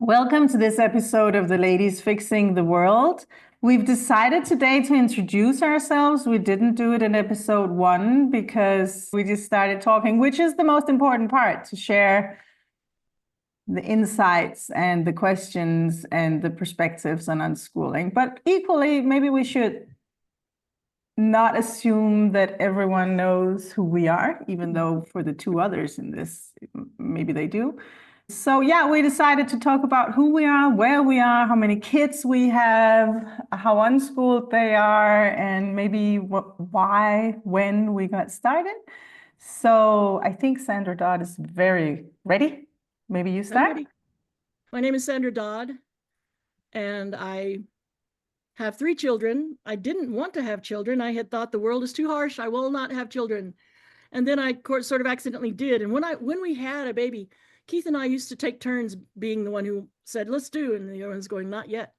Welcome to this episode of The Ladies Fixing the World. We've decided today to introduce ourselves. We didn't do it in episode 1 because we just started talking, which is the most important part, to share the insights and the questions and the perspectives on unschooling. But equally, maybe we should not assume that everyone knows who we are, even though for the two others in this, maybe they do. So yeah, we decided to talk about who we are, where we are, how many kids we have, how unschooled they are, and maybe why, when we got started. So I think Sandra Dodd is very ready. Maybe you start. My name is Sandra Dodd, and I have 3 children. I didn't want to have children. I had thought the world is too harsh. I will not have children. And then I sort of accidentally did. And when we had a baby, Keith and I used to take turns being the one who said, let's do, and the other one's going, not yet.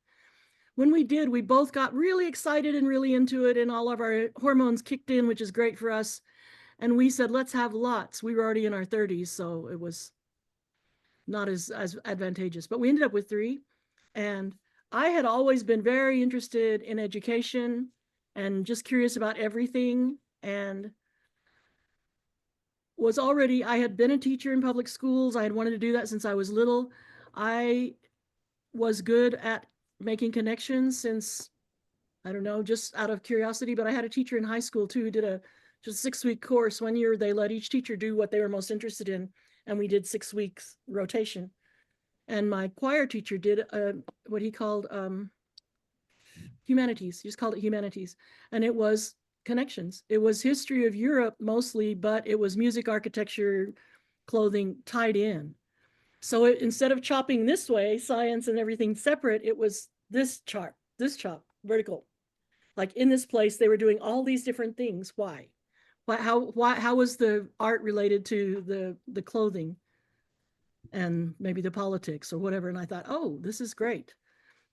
When we did, we both got really excited and really into it, and all of our hormones kicked in, which is great for us. And we said, let's have lots. We were already in our 30s, so it was not as advantageous. But we ended up with 3. And I had always been very interested in education and just curious about everything, and I had been a teacher in public schools. I had wanted to do that since I was little. I was good at making connections since, I don't know, just out of curiosity, but I had a teacher in high school too who did a just 6-week course. One year they let each teacher do what they were most interested in, and we did 6 weeks rotation. And my choir teacher did what he called humanities. He just called it humanities. And it was connections. It was history of Europe mostly, but it was music, architecture, clothing tied in. So instead of chopping this way, science and everything separate, it was this chop, vertical. Like in this place, they were doing all these different things. Why? How was the art related to the clothing and maybe the politics or whatever? And I thought, oh, this is great.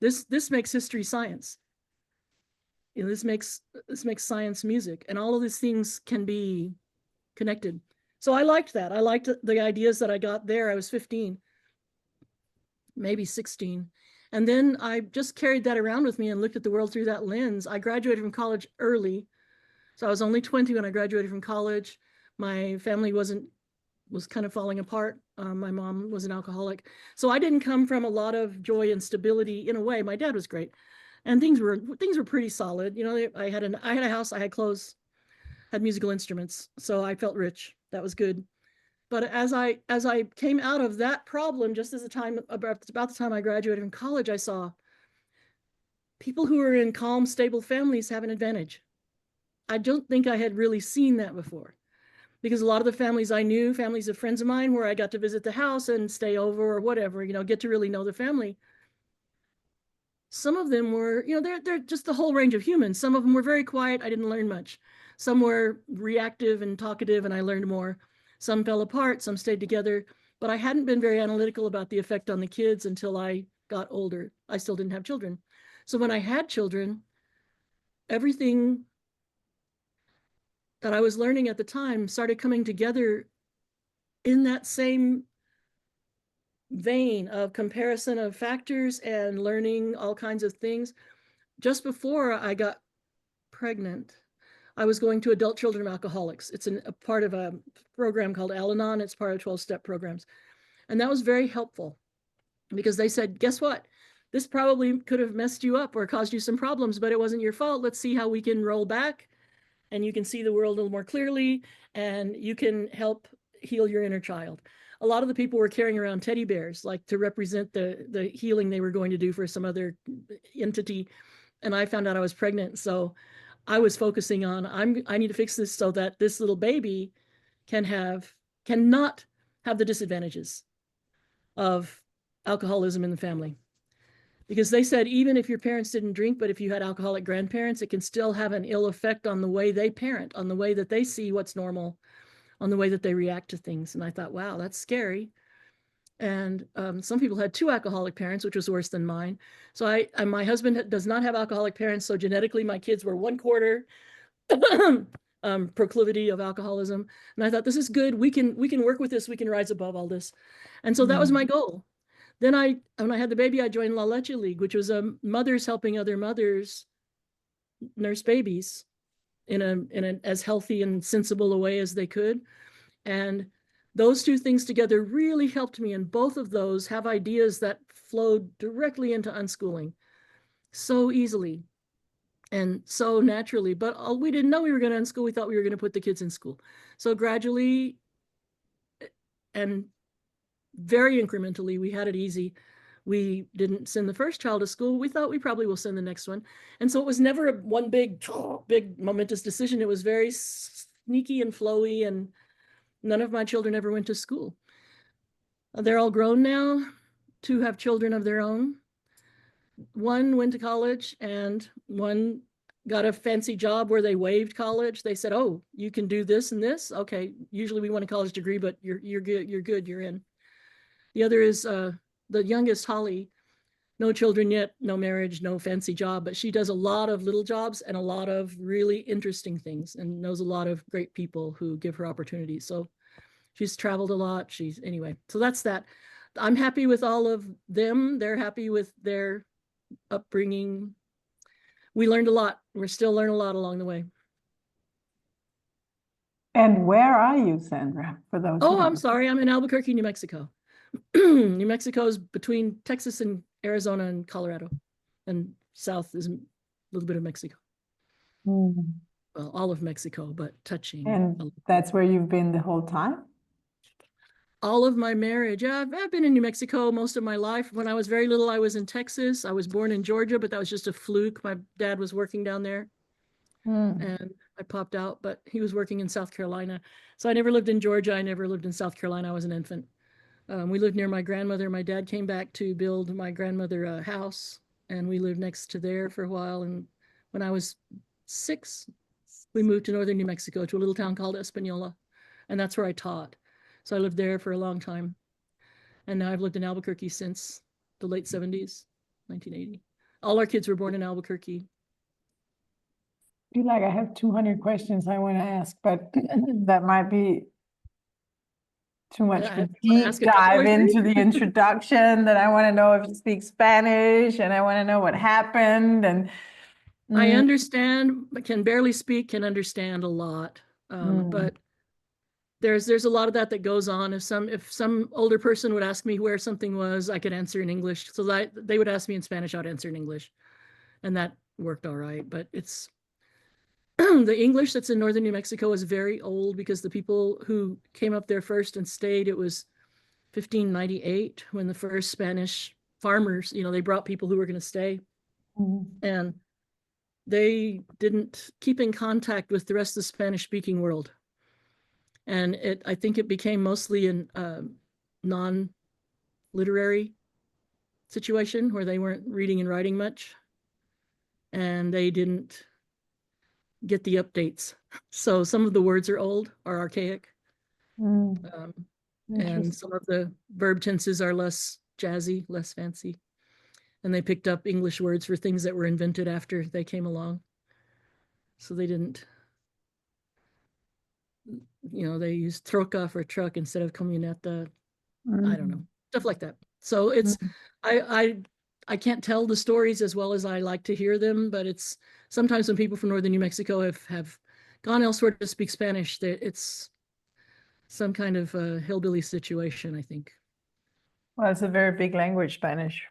This makes history science. You know, this makes science music, and all of these things can be connected. So I liked that. I liked the ideas that I got there. I was 15, maybe 16. And then I just carried that around with me and looked at the world through that lens. I graduated from college early. So I was only 20 when I graduated from college. My family was kind of falling apart. My mom was an alcoholic. So I didn't come from a lot of joy and stability in a way. My dad was great. And things were pretty solid. You know, I had a house, I had clothes, had musical instruments. So I felt rich. That was good. But as I came out of that problem, just as about the time I graduated from college, I saw people who were in calm, stable families have an advantage. I don't think I had really seen that before, because a lot of the families I knew, families of friends of mine, where I got to visit the house and stay over or whatever, you know, get to really know the family. Some of them were, you know, they're just the whole range of humans. Some of them were very quiet. I didn't learn much. Some were reactive and talkative, and I learned more. Some fell apart, some stayed together, but I hadn't been very analytical about the effect on the kids until I got older. I still didn't have children. So when I had children, everything that I was learning at the time started coming together in that same vein of comparison of factors and learning all kinds of things. Just before I got pregnant, I was going to Adult Children of Alcoholics. It's a part of a program called Al-Anon. It's part of 12-step programs. And that was very helpful, because they said, guess what? This probably could have messed you up or caused you some problems, but it wasn't your fault. Let's see how we can roll back, and you can see the world a little more clearly, and you can help heal your inner child. A lot of the people were carrying around teddy bears, like to represent the healing they were going to do for some other entity. And I found out I was pregnant. So I was focusing on, I need to fix this so that this little baby cannot have the disadvantages of alcoholism in the family. Because they said, even if your parents didn't drink, but if you had alcoholic grandparents, it can still have an ill effect on the way they parent, on the way that they see what's normal, on the way that they react to things. And I thought, wow, that's scary. And some people had 2 alcoholic parents, which was worse than mine. So my husband does not have alcoholic parents. So genetically, my kids were 1/4 proclivity of alcoholism. And I thought, this is good. We can work with this. We can rise above all this. And so that was my goal. Then when I had the baby, I joined La Leche League, which was a mothers helping other mothers nurse babies in an as healthy and sensible a way as they could. And those two things together really helped me. And both of those have ideas that flowed directly into unschooling so easily and so naturally. But we didn't know we were going to unschool. We thought we were going to put the kids in school. So gradually and very incrementally, we had it easy. We didn't send the first child to school. We thought we probably will send the next one. And so it was never one big momentous decision. It was very sneaky and flowy, and none of my children ever went to school. They're all grown now. 2 have children of their own. 1 went to college, and 1 got a fancy job where they waived college. They said, "Oh, you can do this and this. Okay, usually we want a college degree, but you're good. You're in." The other is the youngest, Holly. No children yet, no marriage, no fancy job, but she does a lot of little jobs and a lot of really interesting things, and knows a lot of great people who give her opportunities. So she's traveled a lot. Anyway, so that's that. I'm happy with all of them. They're happy with their upbringing. We learned a lot. We're still learning a lot along the way. And where are you, Sandra, for those who Oh, don't I'm know? sorry. I'm in Albuquerque, New Mexico. New Mexico is between Texas and Arizona and Colorado, and south is a little bit of Mexico. Mm. Well, all of Mexico, but touching. And that's where you've been the whole time? All of my marriage. Yeah, I've been in New Mexico most of my life. When I was very little, I was in Texas. I was born in Georgia, but that was just a fluke. My dad was working down there, and I popped out, but he was working in South Carolina. So I never lived in Georgia. I never lived in South Carolina. I was an infant. We lived near my grandmother. My dad came back to build my grandmother a house, and we lived next to there for a while. And when I was 6, we moved to northern New Mexico to a little town called Espanola, and that's where I taught. So I lived there for a long time. And now I've lived in Albuquerque since the late 70s, 1980. All our kids were born in Albuquerque. I feel like I have 200 questions I want to ask, but that might be too much of a deep dive into the introduction. That I want to know if you speak Spanish, and I want to know what happened. And I understand, but can barely speak, can understand a lot. But there's a lot of that goes on. If some older person would ask me where something was, I could answer in English. So that they would ask me in Spanish, I'd answer in English, and that worked all right. But it's the English that's in northern New Mexico is very old, because the people who came up there first and stayed, it was 1598 when the first Spanish farmers, they brought people who were going to stay, and they didn't keep in contact with the rest of the Spanish-speaking world. And I think it became mostly a non-literary situation where they weren't reading and writing much, and they didn't get the updates. So some of the words are old, are archaic, and some of the verb tenses are less jazzy, less fancy. And they picked up English words for things that were invented after they came along. So they didn't, they used troca for truck instead of camioneta. I don't know, stuff like that. So it's, I can't tell the stories as well as I like to hear them, but it's sometimes when people from northern New Mexico have gone elsewhere to speak Spanish, that it's some kind of a hillbilly situation, I think. Well, it's a very big language, Spanish,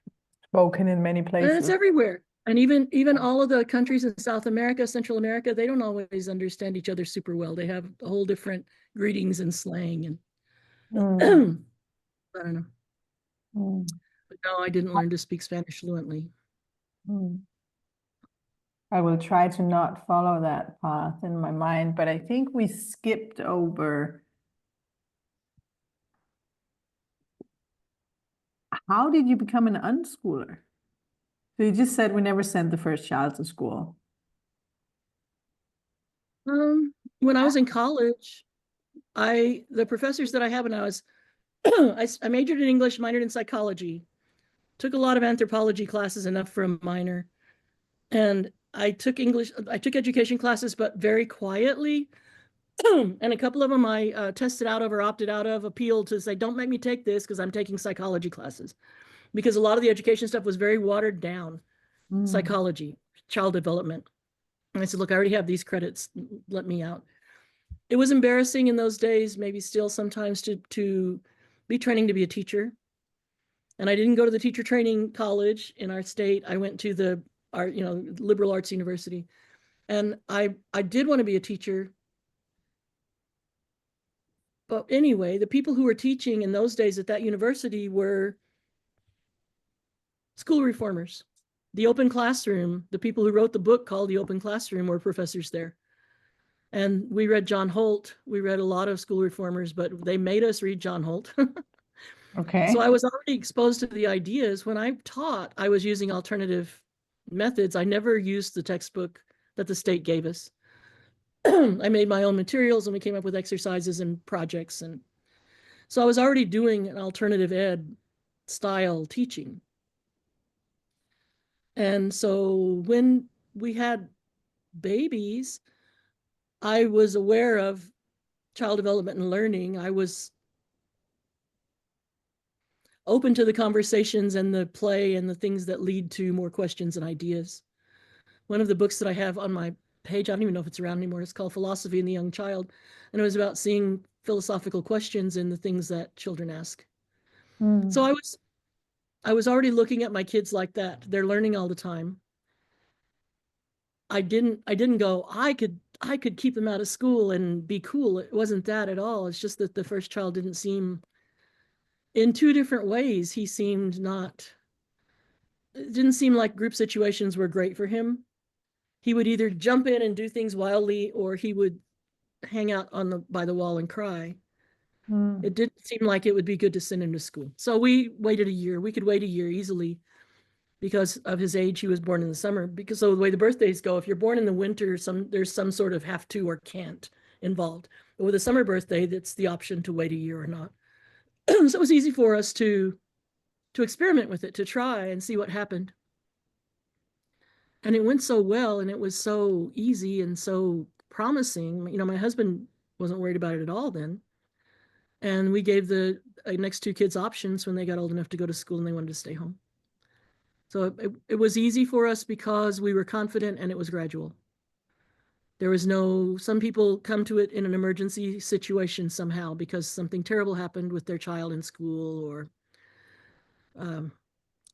spoken in many places. And it's everywhere. And even all of the countries in South America, Central America, they don't always understand each other super well. They have a whole different greetings and slang, and I don't know. But no, I didn't learn to speak Spanish fluently. I will try to not follow that path in my mind, but I think we skipped over. How did you become an unschooler? So you just said we never sent the first child to school. When I was in college, the professors that I had when I was, I majored in English, minored in psychology, took a lot of anthropology classes, enough for a minor. And I took education classes, but very quietly. And a couple of them I tested out of or opted out of, appealed to say, don't make me take this because I'm taking psychology classes. because a lot of the education stuff was very watered down. Mm. Psychology, child development. And I said, look, I already have these credits. Let me out. It was embarrassing in those days, maybe still sometimes, to be training to be a teacher. And I didn't go to the teacher training college in our state. I went to the liberal arts university. And I did want to be a teacher. But anyway, the people who were teaching in those days at that university were school reformers. The open classroom, the people who wrote the book called The Open Classroom were professors there. And we read John Holt. We read a lot of school reformers, but they made us read John Holt. Okay. So I was already exposed to the ideas. When I taught, I was using alternative methods. I never used the textbook that the state gave us. I made my own materials and we came up with exercises and projects. And so I was already doing an alternative ed style teaching. And so when we had babies, I was aware of child development and learning. I was open to the conversations and the play and the things that lead to more questions and ideas. One of the books that I have on my page, I don't even know if it's around anymore, it's called Philosophy in the Young Child. And it was about seeing philosophical questions in the things that children ask. Mm. So I was already looking at my kids like that. They're learning all the time. I didn't go, I could keep them out of school and be cool. It wasn't that at all. It's just that the first child didn't seem, in two different ways, he seemed not, it didn't seem like group situations were great for him. He would either jump in and do things wildly, or he would hang out by the wall and cry. Mm. It didn't seem like it would be good to send him to school. So we waited a year. We could wait a year easily because of his age. He was born in the summer. Because of the way the birthdays go, if you're born in the winter, there's some sort of have to or can't involved. But with a summer birthday, that's the option to wait a year or not. So it was easy for us to experiment with it, to try and see what happened. And it went so well, and it was so easy and so promising. You know, my husband wasn't worried about it at all then. And we gave the next two kids options when they got old enough to go to school and they wanted to stay home. So it was easy for us because we were confident and it was gradual. There was no, some people come to it in an emergency situation somehow because something terrible happened with their child in school or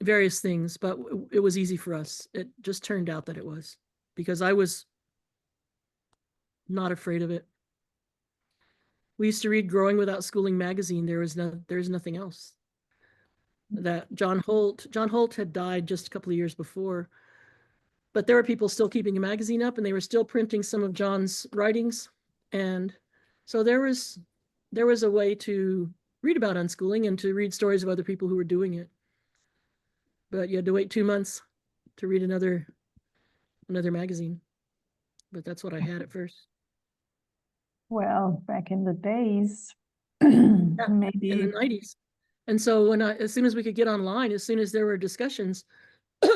various things, but it was easy for us. It just turned out that it was, because I was not afraid of it. We used to read Growing Without Schooling magazine. There's nothing else. That John Holt had died just a couple of years before, but there were people still keeping a magazine up and they were still printing some of John's writings. And so there was a way to read about unschooling and to read stories of other people who were doing it. But you had to wait 2 months to read another magazine. But that's what I had at first. Well, back in the days, Yeah, maybe. in the 90s. And so as soon as we could get online, as soon as there were discussions,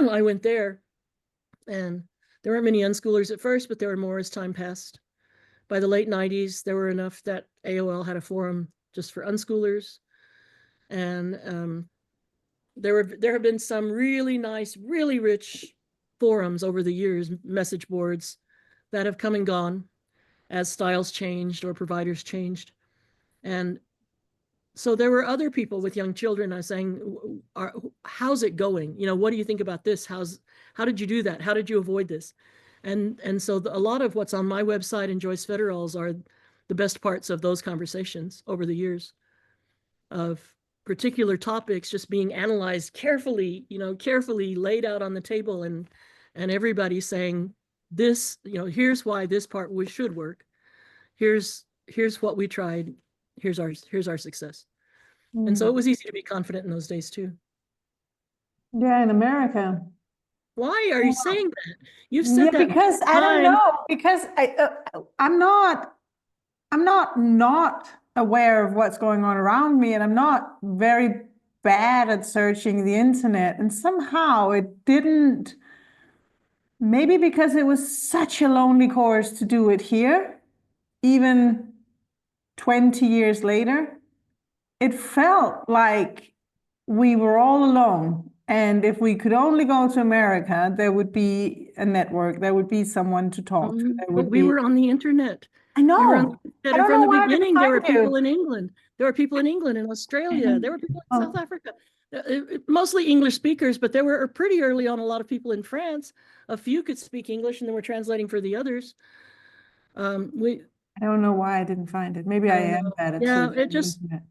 I went there. And there weren't many unschoolers at first, but there were more as time passed. By the late 90s, there were enough that AOL had a forum just for unschoolers. And there have been some really nice, really rich forums over the years, message boards, that have come and gone as styles changed or providers changed. And so there were other people with young children. I was saying, how's it going? You know, what do you think about this? How did you do that? How did you avoid this? And so a lot of what's on my website and Joyce Federal's are the best parts of those conversations over the years of particular topics just being analyzed carefully, carefully laid out on the table, and everybody saying this, here's why this part should work. Here's what we tried. Here's our success. And so it was easy to be confident in those days too. Yeah, in America. Why are you saying that? You've said that because I don't know, because I'm not aware of what's going on around me, and I'm not very bad at searching the internet, and somehow it didn't, maybe because it was such a lonely course to do it here, even 20 years later, it felt like we were all alone. And if we could only go to America, there would be a network, there would be someone to talk to, there But would we be. were on the internet. I We were on the know. I internet don't from know the why I didn't beginning. There were find people you. in England. There were people in England and Australia. There were people in Oh, South Africa. Mostly English speakers, but there were pretty early on a lot of people in France. A few could speak English, and then we're translating for the others. We I don't know why I didn't find it. Maybe I I don't am know. bad at Yeah, searching it the just internet.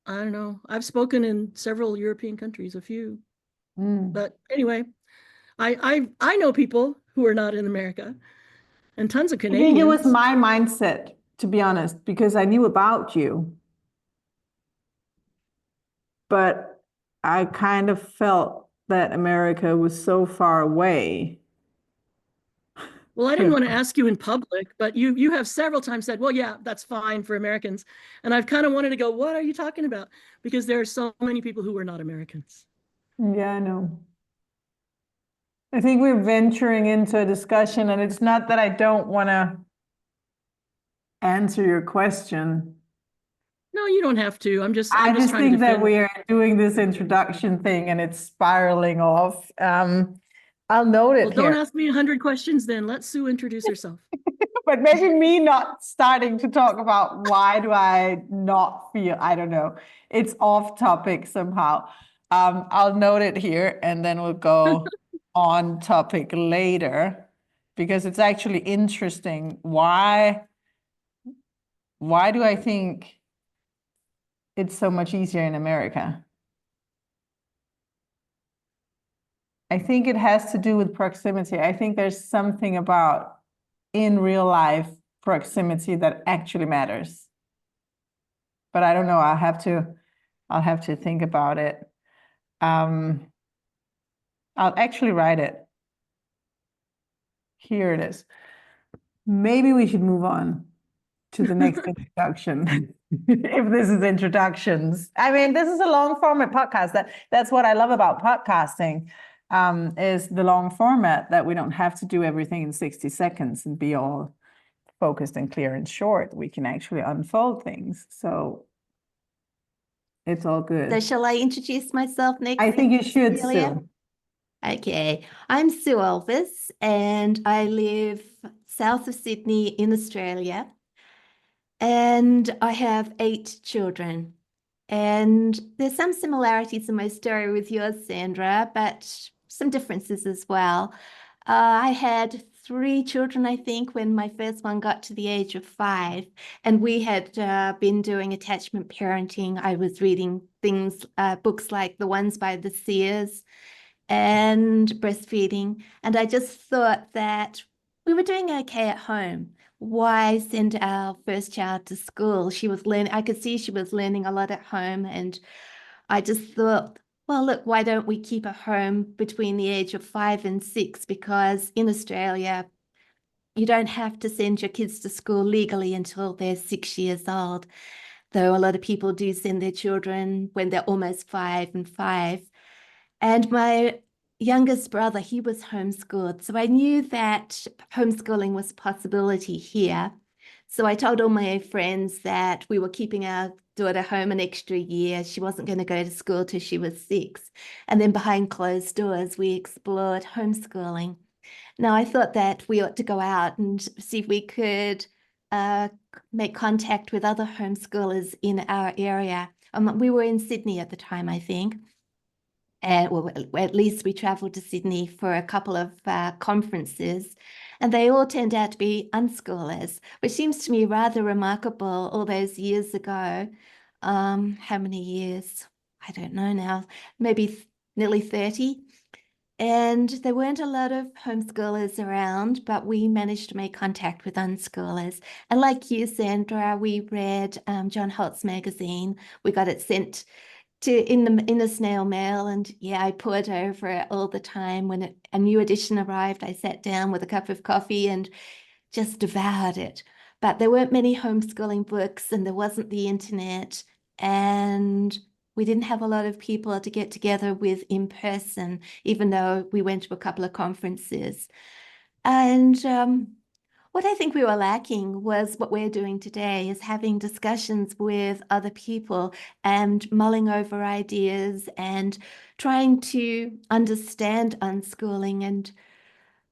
I don't know. I've spoken in several European countries, a few. Mm. But anyway, I know people who are not in America and tons of I think it was Canadians. my mindset, to be honest, because I knew about you, but I kind of felt that America was so far away. Well, I I didn't don't want to ask you in public, but you have several times said, "Well, yeah, that's fine for Americans." And I've kind of wanted to go, "What are you talking about?" Because there are so many people who are not Americans. know. Yeah, I know. I think we're venturing into a discussion, and it's not that I don't want to answer your question. No, you don't have to. I I'm just just trying to think that defend. we're doing this introduction thing and it's spiraling off. I'll note Well, it don't here, ask me 100 questions then. Let Sue introduce herself. but maybe me not starting to talk about why do I not feel, I don't know, it's off topic somehow. I'll note it here and then we'll go on topic later because it's actually interesting. Why do I think it's so much easier in America? I think it has to do with proximity. I think there's something about in real life proximity that actually matters. But I don't know. I'll have to think about it. Um, I'll actually write it. Here it is. Maybe we should move on to the next introduction. If this is introductions. I mean, this is a long format podcast. That's what I love about podcasting, is the long format that we don't have to do everything in 60 seconds and be all focused and clear and short. We can actually unfold things. So it's all So good. shall I introduce myself next? I think you should, Cecilia? Sue. Okay, I'm Sue Elvis and I live south of Sydney in Australia. And I have 8 children. And there's some similarities in my story with yours, Sandra, but some differences as well. I had 3 children, I think, when my first one got to the age of 5. And we had been doing attachment parenting. I was reading books like the ones by the Sears and breastfeeding. And I just thought that we were doing okay at home. Why send our first child to school? She was learning, I could see she was learning a lot at home. And I just thought, well, look, why don't we keep her home between the age of 5 and 6? Because in Australia, you don't have to send your kids to school legally until they're 6 years old, though a lot of people do send their children when they're almost 5 and 5. And my youngest brother, he was homeschooled. So I knew that homeschooling was a possibility here. So I told all my friends that we were keeping our daughter home an extra year. She wasn't going to go to school till she was 6. And then behind closed doors, we explored homeschooling. Now, I thought that we ought to go out and see if we could make contact with other homeschoolers in our area. We were in Sydney at the time, I think. And well, at least we traveled to Sydney for a couple of conferences, and they all turned out to be unschoolers, which seems to me rather remarkable all those years ago. How many years? I don't know now, maybe nearly 30. And there weren't a lot of homeschoolers around, but we managed to make contact with unschoolers. And like you, Sandra, we read John Holt's magazine. We got it sent in the snail mail, and yeah, I poured over it all the time. When a new edition arrived, I sat down with a cup of coffee and just devoured it. But there weren't many homeschooling books, and there wasn't the internet, and we didn't have a lot of people to get together with in person, even though we went to a couple of conferences. And What I think we were lacking was what we're doing today, is having discussions with other people and mulling over ideas and trying to understand unschooling and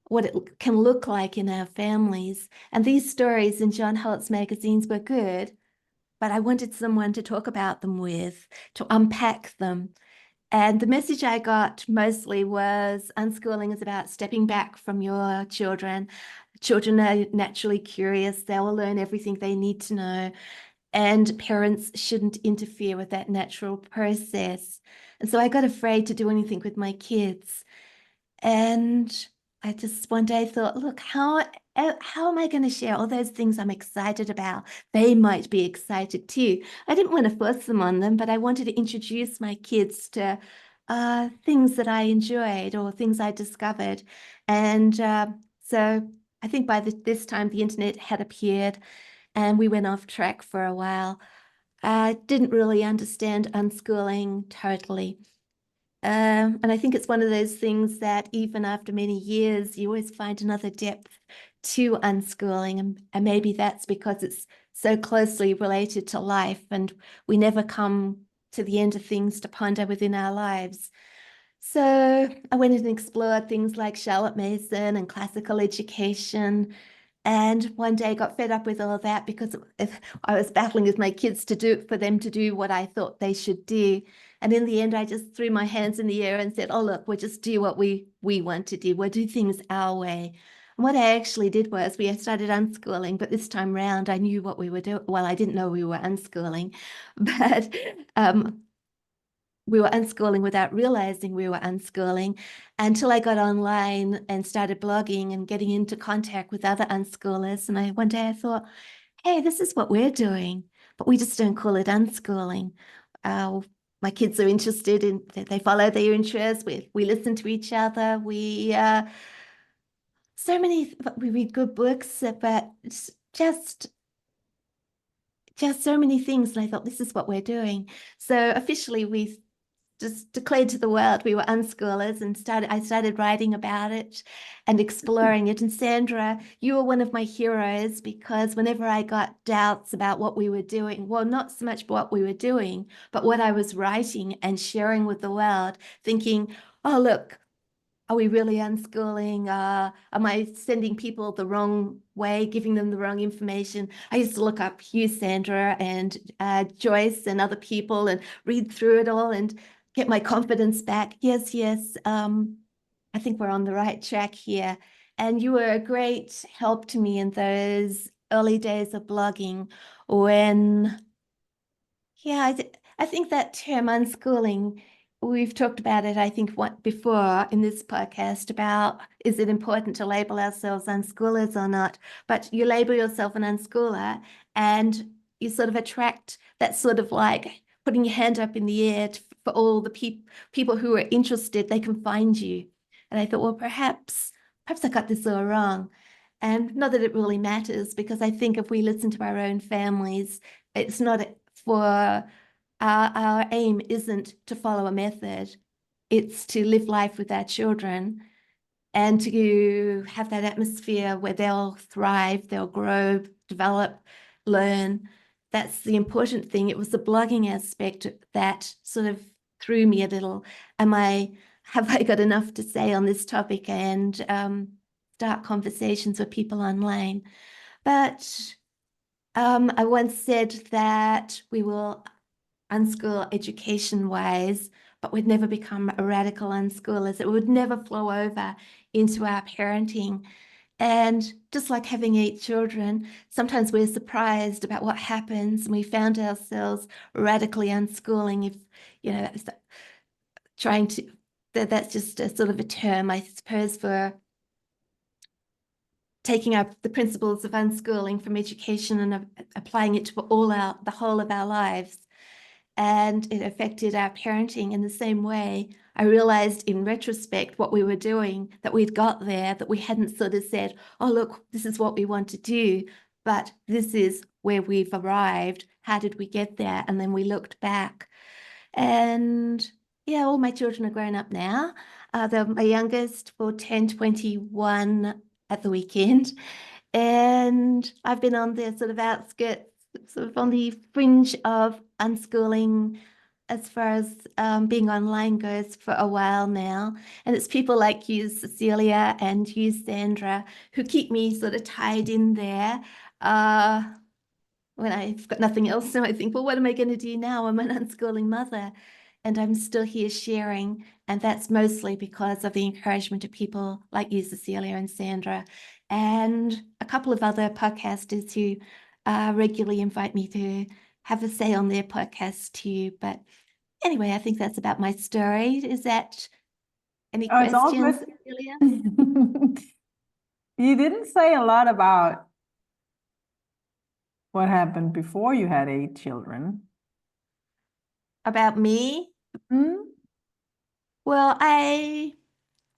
what it can look like in our families. And these stories in John Holt's magazines were good, but I wanted someone to talk about them with, to unpack them. And the message I got mostly was unschooling is about stepping back from your children. Children are naturally curious. They will learn everything they need to know. And parents shouldn't interfere with that natural process. And so I got afraid to do anything with my kids. And I just one day thought, look, how am I going to share all those things I'm excited about? They might be excited too. I didn't want to force them on them, but I wanted to introduce my kids to things that I enjoyed or things I discovered. And so I think by this time the internet had appeared and we went off track for a while. I didn't really understand unschooling totally. And I think it's one of those things that even after many years, you always find another depth to unschooling. And maybe that's because it's so closely related to life and we never come to the end of things to ponder within our lives. So I went and explored things like Charlotte Mason and classical education. And one day got fed up with all that because I was battling with my kids for them to do what I thought they should do. And in the end, I just threw my hands in the air and said, oh, look, we'll just do what we want to do. We'll do things our way. And what I actually did was we started unschooling, but this time round, I knew what we were doing. Well, I didn't know we were unschooling, but we were unschooling without realizing we were unschooling until I got online and started blogging and getting into contact with other unschoolers. And one day I thought, hey, this is what we're doing, but we just don't call it unschooling. My kids are interested in, they follow their interests. We listen to each other. We read good books, but it's just so many things. And I thought, this is what we're doing. So officially we just declared to the world we were unschoolers and I started writing about it and exploring it. And Sandra, you were one of my heroes because whenever I got doubts about what we were doing, well, not so much what we were doing, but what I was writing and sharing with the world, thinking, oh, look, are we really unschooling? Am I sending people the wrong way, giving them the wrong information? I used to look up you, Sandra, and Joyce and other people and read through it all and get my confidence back. Yes, I think we're on the right track here. And you were a great help to me in those early days of blogging when, I think that term unschooling, we've talked about it, I think, before in this podcast about, is it important to label ourselves unschoolers or not? But you label yourself an unschooler and you sort of attract that sort of like putting your hand up in the air for all the people who are interested, they can find you. And I thought, well, perhaps I got this all wrong. And not that it really matters, because I think if we listen to our own families, it's not for our aim isn't to follow a method. It's to live life with our children and to have that atmosphere where they'll thrive, they'll grow, develop, learn. That's the important thing. It was the blogging aspect that sort of threw me a little. Have I got enough to say on this topic and start conversations with people online? But I once said that we will unschool education-wise, but we'd never become a radical unschoolers. It would never flow over into our parenting. And just like having 8 children, sometimes we're surprised about what happens, and we found ourselves radically unschooling that's just a sort of a term, I suppose, for taking up the principles of unschooling from education and applying it to the whole of our lives. And it affected our parenting in the same way. I realized in retrospect what we were doing, that we'd got there, that we hadn't sort of said, oh, look, this is what we want to do, but this is where we've arrived. How did we get there? And then we looked back. And yeah, all my children are grown up now. My youngest will turn 21 at the weekend. And I've been on the sort of outskirts, sort of on the fringe of unschooling as far as being online goes for a while now. And it's people like you, Cecilia, and you, Sandra, who keep me sort of tied in there. When I've got nothing else, so I think, well, what am I going to do now? I'm an unschooling mother and I'm still here sharing. And that's mostly because of the encouragement of people like you, Cecilia and Sandra, and a couple of other podcasters who regularly invite me to have a say on their podcast too. But anyway, I think that's about my story. Is that any Oh, it's all questions, good. Cecilia? You didn't say a lot about what happened before you had 8 children. About me? Hmm? Well, I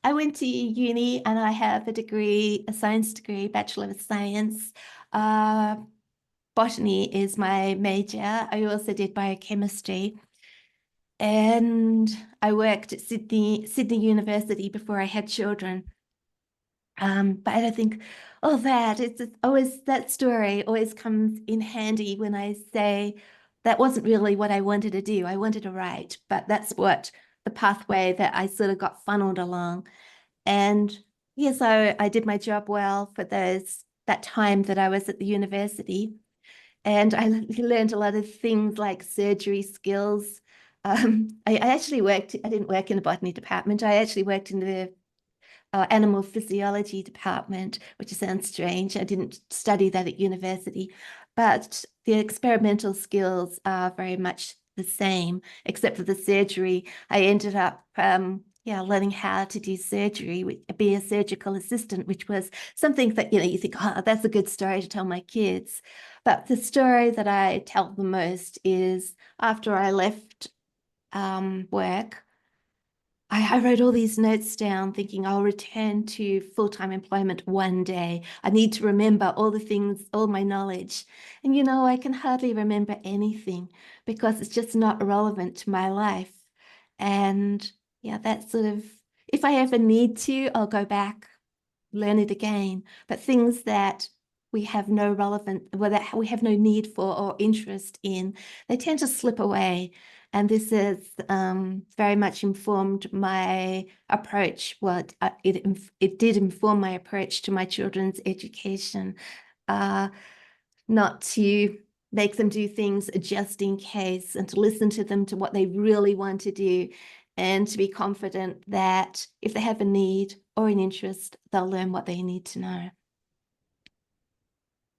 went to uni and I have a degree, a science degree, Bachelor of Science. Botany is my major. I also did biochemistry. And I worked at Sydney University before I had children. But I don't think all that, it's always, that story always comes in handy when I say that wasn't really what I wanted to do. I wanted to write, but that's what the pathway that I sort of got funneled along. And yes, I did my job well for that time that I was at the university. And I learned a lot of things like surgery skills. I actually I didn't work in the botany department. I actually worked in the animal physiology department, which sounds strange. I didn't study that at university, but the experimental skills are very much the same, except for the surgery. I ended up learning how to do surgery, be a surgical assistant, which was something that, you think, oh, that's a good story to tell my kids. But the story that I tell the most is after I left work, I wrote all these notes down thinking I'll return to full-time employment one day. I need to remember all the things, all my knowledge. And, I can hardly remember anything because it's just not relevant to my life. And yeah, that's sort of, if I ever need to, I'll go back, learn it again. But things that we have no that we have no need for or interest in, they tend to slip away. And this has very much informed my approach. Well, it did inform my approach to my children's education, not to make them do things just in case, and to listen to them to what they really want to do, and to be confident that if they have a need or an interest, they'll learn what they need to know.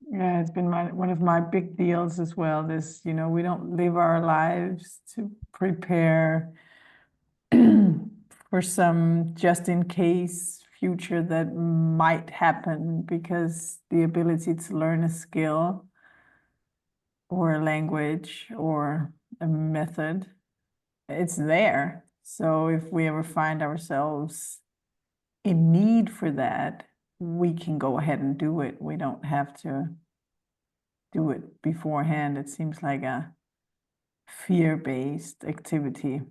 Yeah, it's been one of my big deals as well. This, we don't live our lives to prepare for some just in case future that might happen, because the ability to learn a skill or a language or a method, it's there. So if we ever find ourselves in need for that, we can go ahead and do it. We don't have to do it beforehand. It seems like a fear-based activity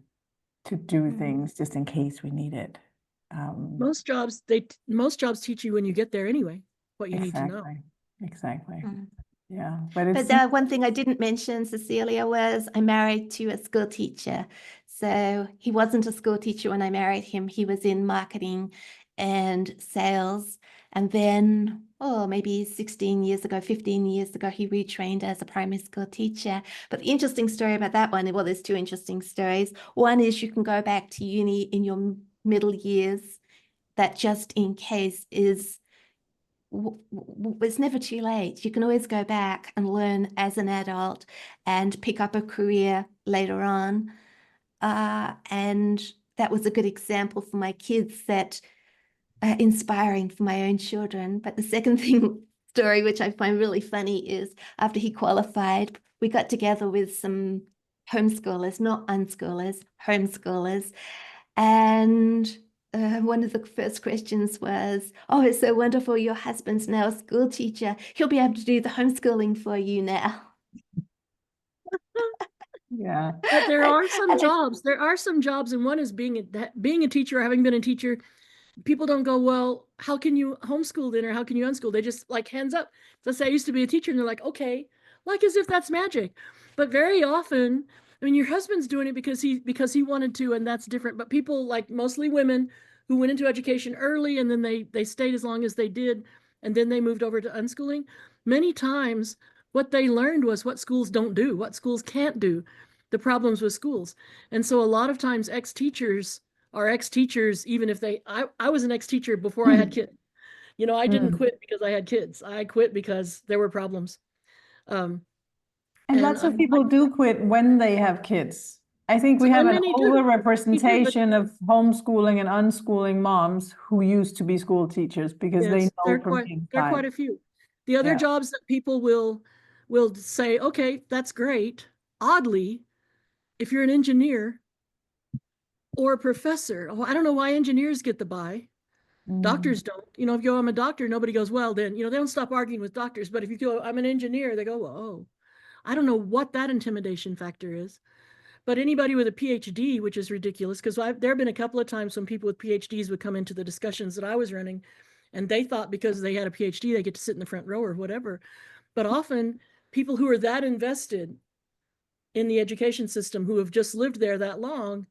to do things just in case we need it. Most jobs teach you when you get there anyway, what you need to know. Exactly. Mm. Yeah, but it's But one thing I didn't mention, Cecilia, was I'm married to a school teacher. So he wasn't a school teacher when I married him. He was in marketing and sales. And then, maybe 16 years ago, 15 years ago, he retrained as a primary school teacher. But the interesting story about that one, well, there's two interesting stories. One is you can go back to uni in your middle years. That just in case is it's never too late. You can always go back and learn as an adult and pick up a career later on. And that was a good example for my kids, that inspiring for my own children. But the second story, which I find really funny, is after he qualified, we got together with some homeschoolers, not unschoolers, homeschoolers. And one of the first questions was, oh, it's so wonderful, your husband's now a school teacher. He'll be able to do the homeschooling for you now. yeah. But there are some jobs, and one is being a teacher, having been a teacher. people don't go, well, how can you homeschool then, or how can you unschool? They just like hands up. Let's say I used to be a teacher and they're like, okay, like as if that's magic. But very often, I mean, your husband's doing it because he wanted to, and that's different. But people, like mostly women who went into education early and then they stayed as long as they did, and then they moved over to unschooling. Many times what they learned was what schools don't do, what schools can't do, the problems with schools. And so a lot of times ex-teachers are ex-teachers, even if I was an ex-teacher before I had kids. You know, I didn't quit because I had kids. I quit because there were problems. Um, And lots of people do quit when they have kids. I think we have an many do. overrepresentation of homeschooling and unschooling moms who used to be school teachers because they Yes, know from being there are quite inside. a few. The other Yeah. jobs that people will say, okay, that's great. Oddly, if you're an engineer or a professor, oh, I don't know why engineers get the buy. Doctors don't. You know, if you go, I'm a doctor, nobody goes, well, then, you know, they don't stop arguing with doctors. But if you go, I'm an engineer, they go, well, oh, I don't know what that intimidation factor is. But anybody with a PhD, which is ridiculous, because there have been a couple of times when people with PhDs would come into the discussions that I was running, and they thought because they had a PhD, they get to sit in the front row or whatever. But often people who are that invested in the education system, who have just lived there that long,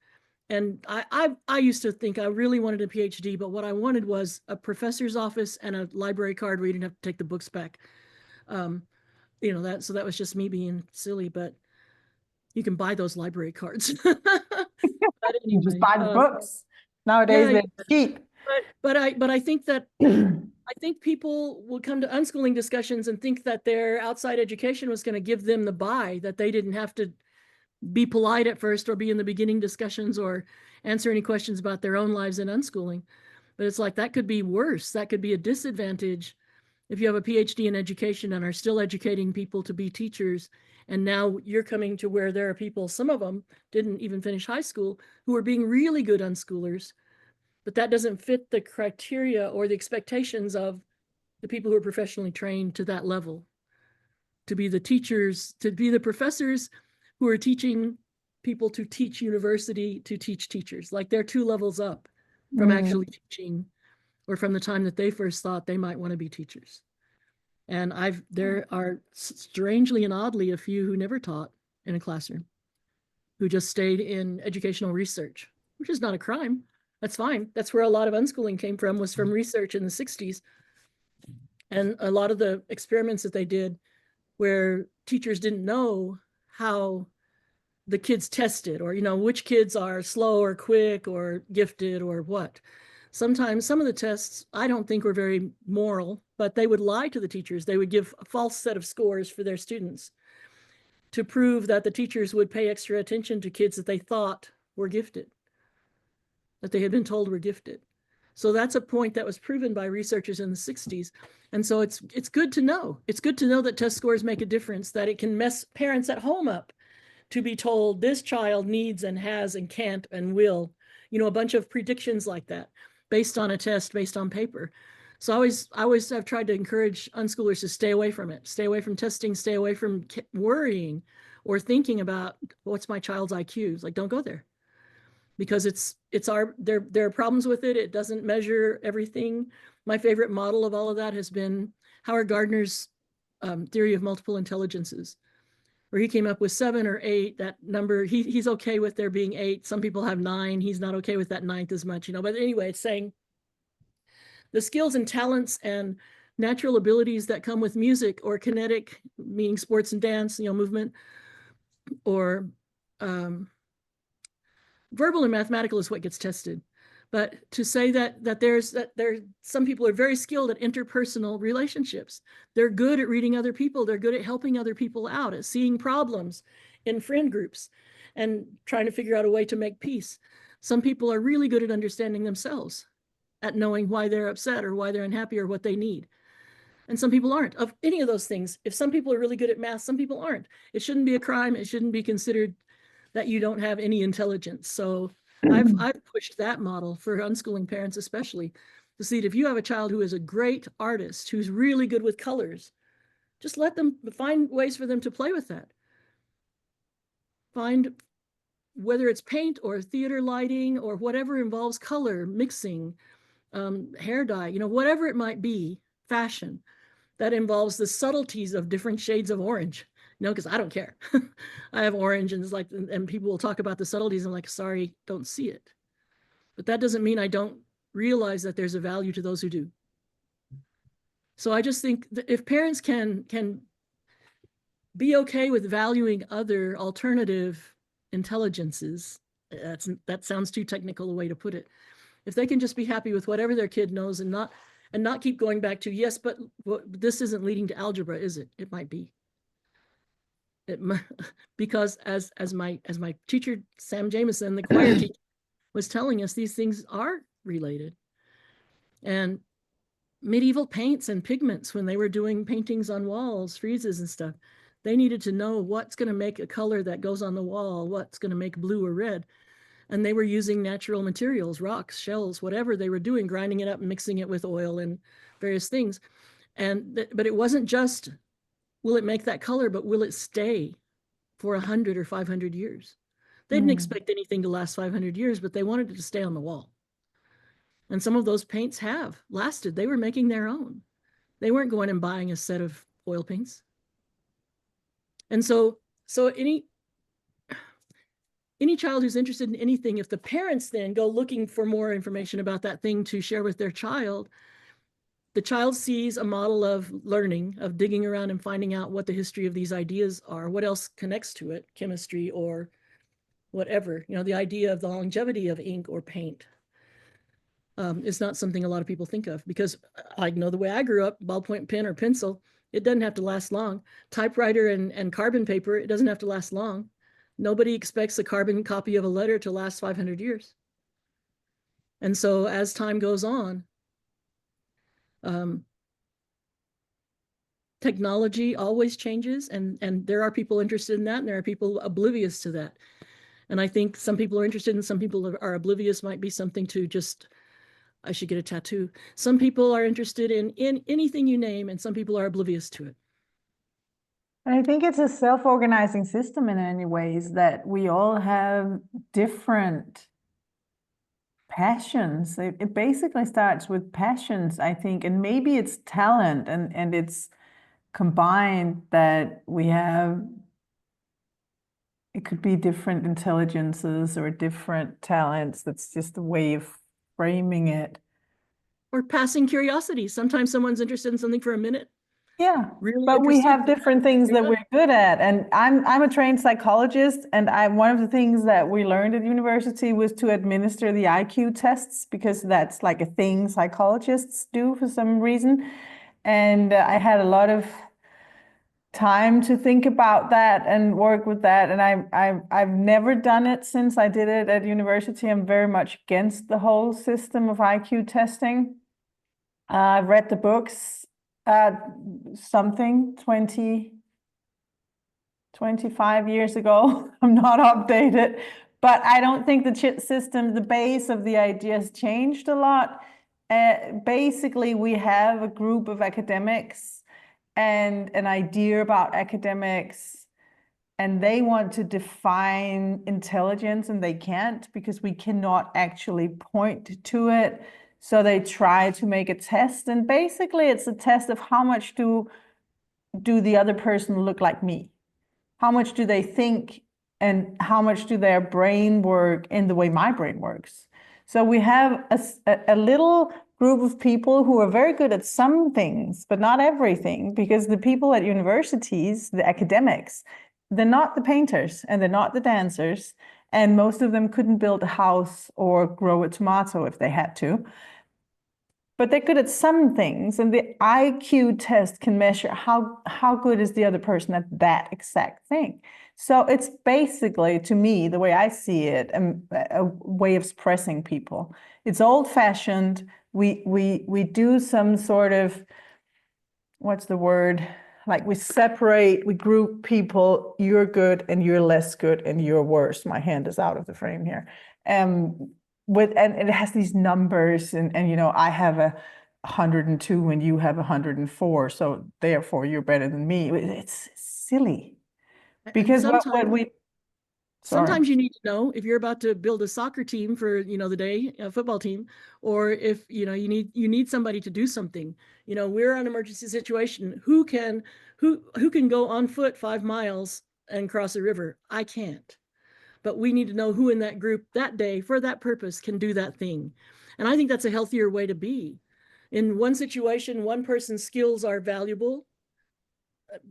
and I used to think I really wanted a PhD, but what I wanted was a professor's office and a library card where you didn't have to take the books back. You know, so that was just me being silly, but you can buy those library cards. But You just anyway, buy the books. Nowadays yeah, they're cheap. but I think that I think people will come to unschooling discussions and think that their outside education was going to give them the buy, that they didn't have to be polite at first or be in the beginning discussions or answer any questions about their own lives in unschooling. But it's like that could be worse. That could be a disadvantage if you have a PhD in education and are still educating people to be teachers. And now you're coming to where there are people, some of them didn't even finish high school, who are being really good unschoolers, but that doesn't fit the criteria or the expectations of the people who are professionally trained to that level, to be the teachers, to be the professors who are teaching people to teach university, to teach teachers. Like they're 2 levels up from actually teaching, or from the time that they first thought they might want to be teachers. And there are strangely and oddly a few who never taught in a classroom, who just stayed in educational research, which is not a crime. That's fine. That's where a lot of unschooling came from, was from research in the 60s. And a lot of the experiments that they did where teachers didn't know how the kids tested, or, you know, which kids are slow or quick or gifted or what. Sometimes some of the tests I don't think were very moral, but they would lie to the teachers. They would give a false set of scores for their students to prove that the teachers would pay extra attention to kids that they thought were gifted, that they had been told were gifted. So that's a point that was proven by researchers in the 60s. And so it's good to know. It's good to know that test scores make a difference, that it can mess parents at home up to be told this child needs and has and can't and will, you know, a bunch of predictions like that based on a test, based on paper. So I always have tried to encourage unschoolers to stay away from it, stay away from testing, stay away from worrying or thinking about what's my child's IQ. Like, don't go there, because there are problems with it. It doesn't measure everything. My favorite model of all of that has been Howard Gardner's theory of multiple intelligences, where he came up with 7 or 8. That number, he's okay with there being 8. Some people have 9. He's not okay with that 9th as much, you know. But anyway, it's saying the skills and talents and natural abilities that come with music, or kinetic, meaning sports and dance, you know, movement, or verbal and mathematical is what gets tested. But to say that some people are very skilled at interpersonal relationships. They're good at reading other people. They're good at helping other people out, at seeing problems in friend groups and trying to figure out a way to make peace. Some people are really good at understanding themselves, at knowing why they're upset or why they're unhappy or what they need. And some people aren't of any of those things. If some people are really good at math, some people aren't. It shouldn't be a crime. It shouldn't be considered that you don't have any intelligence. So I've pushed that model for unschooling parents, especially, to see that if you have a child who is a great artist, who's really good with colors, just let them find ways for them to play with that. Find, whether it's paint or theater lighting or whatever involves color, mixing, hair dye, whatever it might be, fashion that involves the subtleties of different shades of orange, because I don't care. I have orange, and it's like, and people will talk about the subtleties. I'm like, sorry, don't see it. But that doesn't mean I don't realize that there's a value to those who do. So I just think that if parents can be okay with valuing other alternative intelligences, that sounds too technical a way to put it. If they can just be happy with whatever their kid knows and not keep going back to, yes, but this isn't leading to algebra, is it? It might be. Because as my teacher, Sam Jameson, the choir teacher, was telling us, these things are related. And medieval paints and pigments, when they were doing paintings on walls, friezes and stuff, they needed to know what's going to make a color that goes on the wall, what's going to make blue or red. And they were using natural materials, rocks, shells, whatever they were doing, grinding it up and mixing it with oil and various things. But it wasn't just, will it make that color, but will it stay for 100 or 500 years? They didn't expect anything to last 500 years, but they wanted it to stay on the wall. And some of those paints have lasted. They were making their own. They weren't going and buying a set of oil paints. And so any child who's interested in anything, if the parents then go looking for more information about that thing to share with their child, the child sees a model of learning, of digging around and finding out what the history of these ideas are, what else connects to it, chemistry or whatever. The idea of the longevity of ink or paint is not something a lot of people think of, because I know the way I grew up, ballpoint pen or pencil, it doesn't have to last long. Typewriter and carbon paper, it doesn't have to last long. Nobody expects a carbon copy of a letter to last 500 years. And so as time goes on, technology always changes, and there are people interested in that, and there are people oblivious to that. And I think some people are interested and some people are oblivious. Might be something to just, I should get a tattoo. Some people are interested in anything you name, and some people are oblivious to it. And I think it's a self-organizing system in many ways, that we all have different passions. It basically starts with passions, I think, and maybe it's talent, and it's combined that we have, it could be different intelligences or different talents. That's just a way of framing it. Or passing curiosity. Sometimes someone's interested in something for a minute. Yeah, really but we interested have in different things that we're good at. And I'm a trained psychologist, and one of the things that we learned at university was to administer the IQ tests, because that's like a thing psychologists do for some reason. And I had a lot of time to think about that and work with that. And I've never done it since I did it at university. I'm very much against the whole system of IQ testing. I've read the books. Something 25 years ago. I'm not updated, but I don't think the system, the base of the idea has changed a lot. Basically, we have a group of academics and an idea about academics, and they want to define intelligence, and they can't, because we cannot actually point to it. So they try to make a test, and basically it's a test of how much do the other person look like me? How much do they think, and how much do their brain work in the way my brain works? So we have a little group of people who are very good at some things, but not everything, because the people at universities, the academics, they're not the painters and they're not the dancers, and most of them couldn't build a house or grow a tomato if they had to. But they're good at some things, and the IQ test can measure how good is the other person at that exact thing. So it's basically, to me, the way I see it, a way of expressing people. It's old-fashioned. We do some sort of, what's the word? Like we group people. You're good and you're less good and you're worse. My hand is out of the frame here. And it has these numbers, and I have 102 and you have 104, so therefore you're better than me. It's silly, because what we Sorry. Sometimes you need to know if you're about to build a soccer team for, the day, a football team, or if, you need somebody to do something. We're an emergency situation. Who can go on foot 5 miles and cross a river? I can't. But we need to know who in that group that day for that purpose can do that thing. And I think that's a healthier way to be. In one situation, one person's skills are valuable.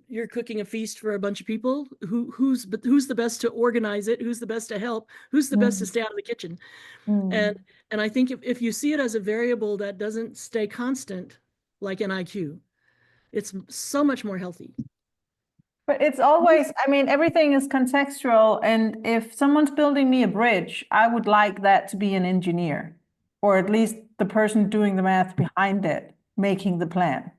You're cooking a feast for a bunch of people. Who's the best to organize it? Who's the best to help? Who's the best to stay out of the kitchen? And I think if you see it as a variable that doesn't stay constant, like an IQ, it's so much more healthy. But it's always, I mean, everything is contextual. And if someone's building me a bridge, I would like that to be an engineer, or at least the person doing the math behind it, making the plan,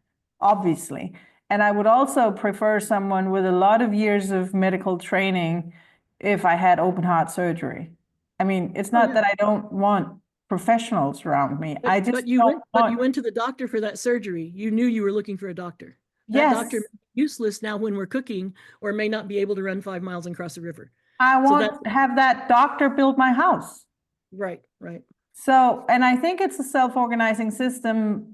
obviously. And I would also prefer someone with a lot of years of medical training if I had open heart surgery. I mean, it's not that I don't want professionals around me. But you went to the doctor for that surgery. You knew you were looking for a doctor. That doctor may be useless now when we're cooking, or may not be able to run 5 miles and cross a river. I want to have that doctor build my house. Right. So, and I think it's a self-organizing system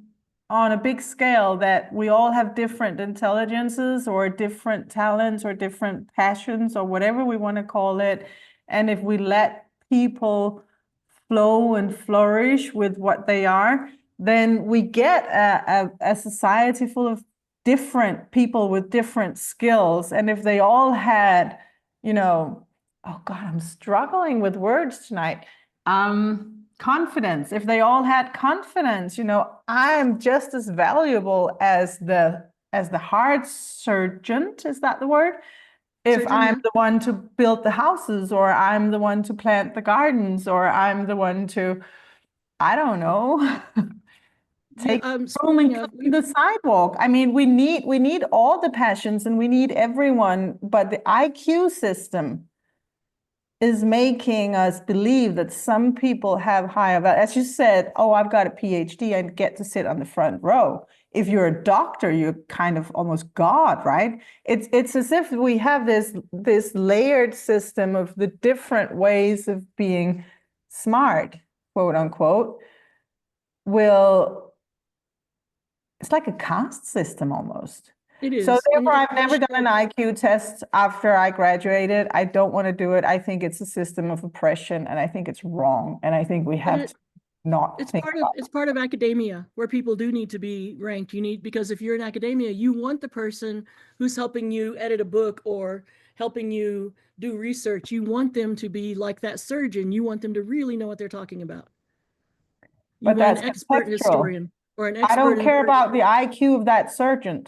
on a big scale, that we all have different intelligences or different talents or different passions or whatever we want to call it. And if we let people flow and flourish with what they are, then we get a society full of different people with different skills. And if they all had, oh God, I'm struggling with words tonight. Confidence. If they all had confidence, I am just as valuable as the heart surgeon. Is that the word? If I'm the one to build the houses, or I'm the one to plant the gardens, or I'm the one to, I don't know, take the sidewalk. I mean, we need all the passions, and we need everyone, but the IQ system is making us believe that some people have higher value. As you said, oh, I've got a PhD and get to sit on the front row. If you're a doctor, you're kind of almost God, right? It's as if we have this layered system of the different ways of being smart, quote unquote. It's like a caste system almost. It is. So therefore, I've never done an IQ test after I graduated. I don't want to do it. I think it's a system of oppression, and I think it's wrong. And I think we have to not think about it. It's part of academia, where people do need to be ranked. Because if you're in academia, you want the person who's helping you edit a book or helping you do research. You want them to be like that surgeon. You want them to really know what they're talking about. You want an expert historian or an expert. I don't care about the IQ of that surgeon.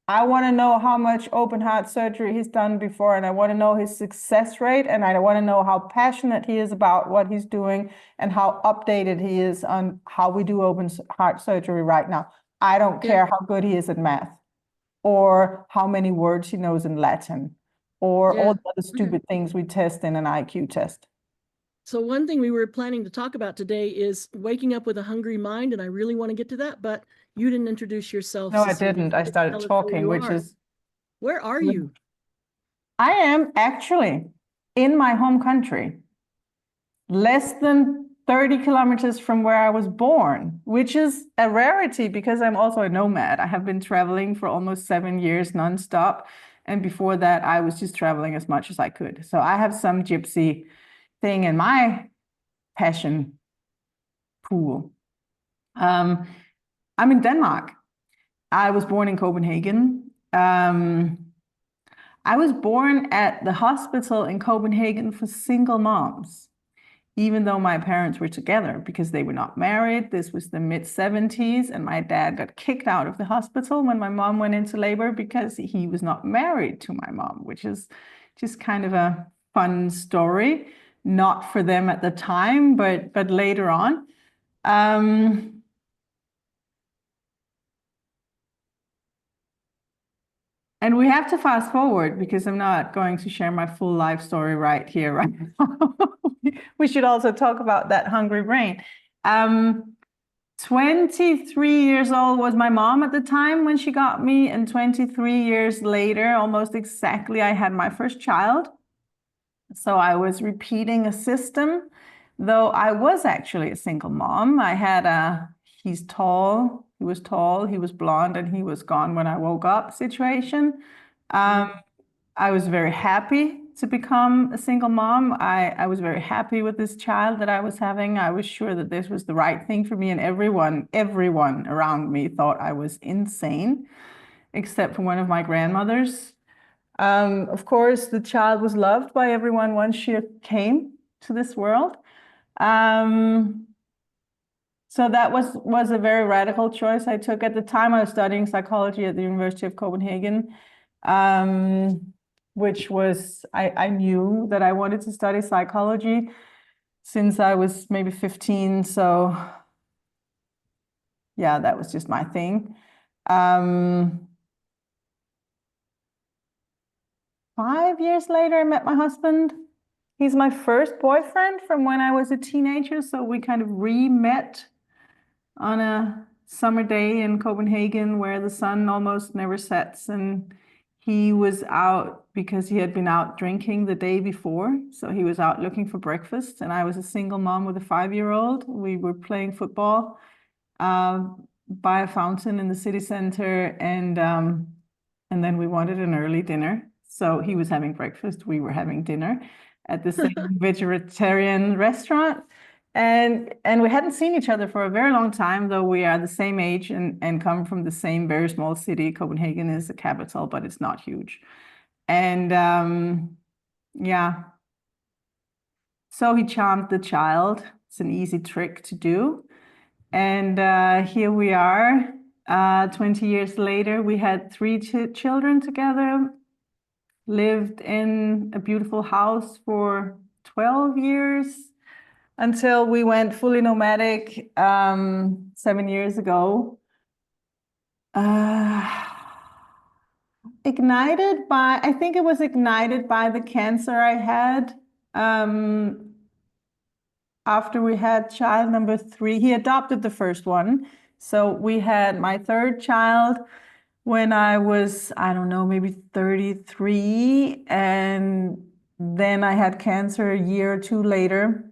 I want to know how much open heart surgery he's done before, and I want to know his success rate, and I want to know how passionate he is about what he's doing and how updated he is on how we do open heart surgery right now. I don't care how good he is at math, or how many words he knows in Latin, or all the other stupid things we test in an IQ test. So one thing we were planning to talk about today is waking up with a hungry mind, and I really want to get to that, but you didn't introduce yourself. No, Cecilie. I didn't. I started talking, which is... Where are you? I am actually in my home country, less than 30 kilometers from where I was born, which is a rarity because I'm also a nomad. I have been traveling for almost 7 years nonstop. And before that, I was just traveling as much as I could. So I have some gypsy thing in my passion pool. I'm in Denmark. I was born in Copenhagen. I was born at the hospital in Copenhagen for single moms, even though my parents were together because they were not married. This was the mid-70s, and my dad got kicked out of the hospital when my mom went into labor because he was not married to my mom, which is just kind of a fun story. Not for them at the time, but later on. And we have to fast forward because I'm not going to share my full life story right here, right now. We should also talk about that hungry brain. 23 years old was my mom at the time when she got me, and 23 years later, almost exactly, I had my first child. So I was repeating a system, though I was actually a single mom. I had he was tall, he was blonde, and he was gone when I woke up situation. I was very happy to become a single mom. I was very happy with this child that I was having. I was sure that this was the right thing for me, and everyone around me thought I was insane, except for one of my grandmothers. Of course, the child was loved by everyone once she came to this world. So that was a very radical choice I took. At the time, I was studying psychology at the University of Copenhagen, which was, I knew that I wanted to study psychology since I was maybe 15. So yeah, that was just my thing. 5 years later, I met my husband. He's my first boyfriend from when I was a teenager. So we kind of re-met on a summer day in Copenhagen where the sun almost never sets. And he was out because he had been out drinking the day before. So he was out looking for breakfast. And I was a single mom with a 5-year-old. We were playing football by a fountain in the city center. And then we wanted an early dinner. So he was having breakfast. We were having dinner at the same vegetarian restaurant. And we hadn't seen each other for a very long time, though we are the same age and come from the same very small city. Copenhagen is the capital, but it's not huge. And yeah, so he charmed the child. It's an easy trick to do. And here we are, 20 years later. We had 3 children together, lived in a beautiful house for 12 years until we went fully nomadic 7 years ago. I think it was ignited by the cancer I had after we had child number 3. He adopted the first one. So we had my third child when I was, I don't know, maybe 33. And then I had cancer a year or 2 later.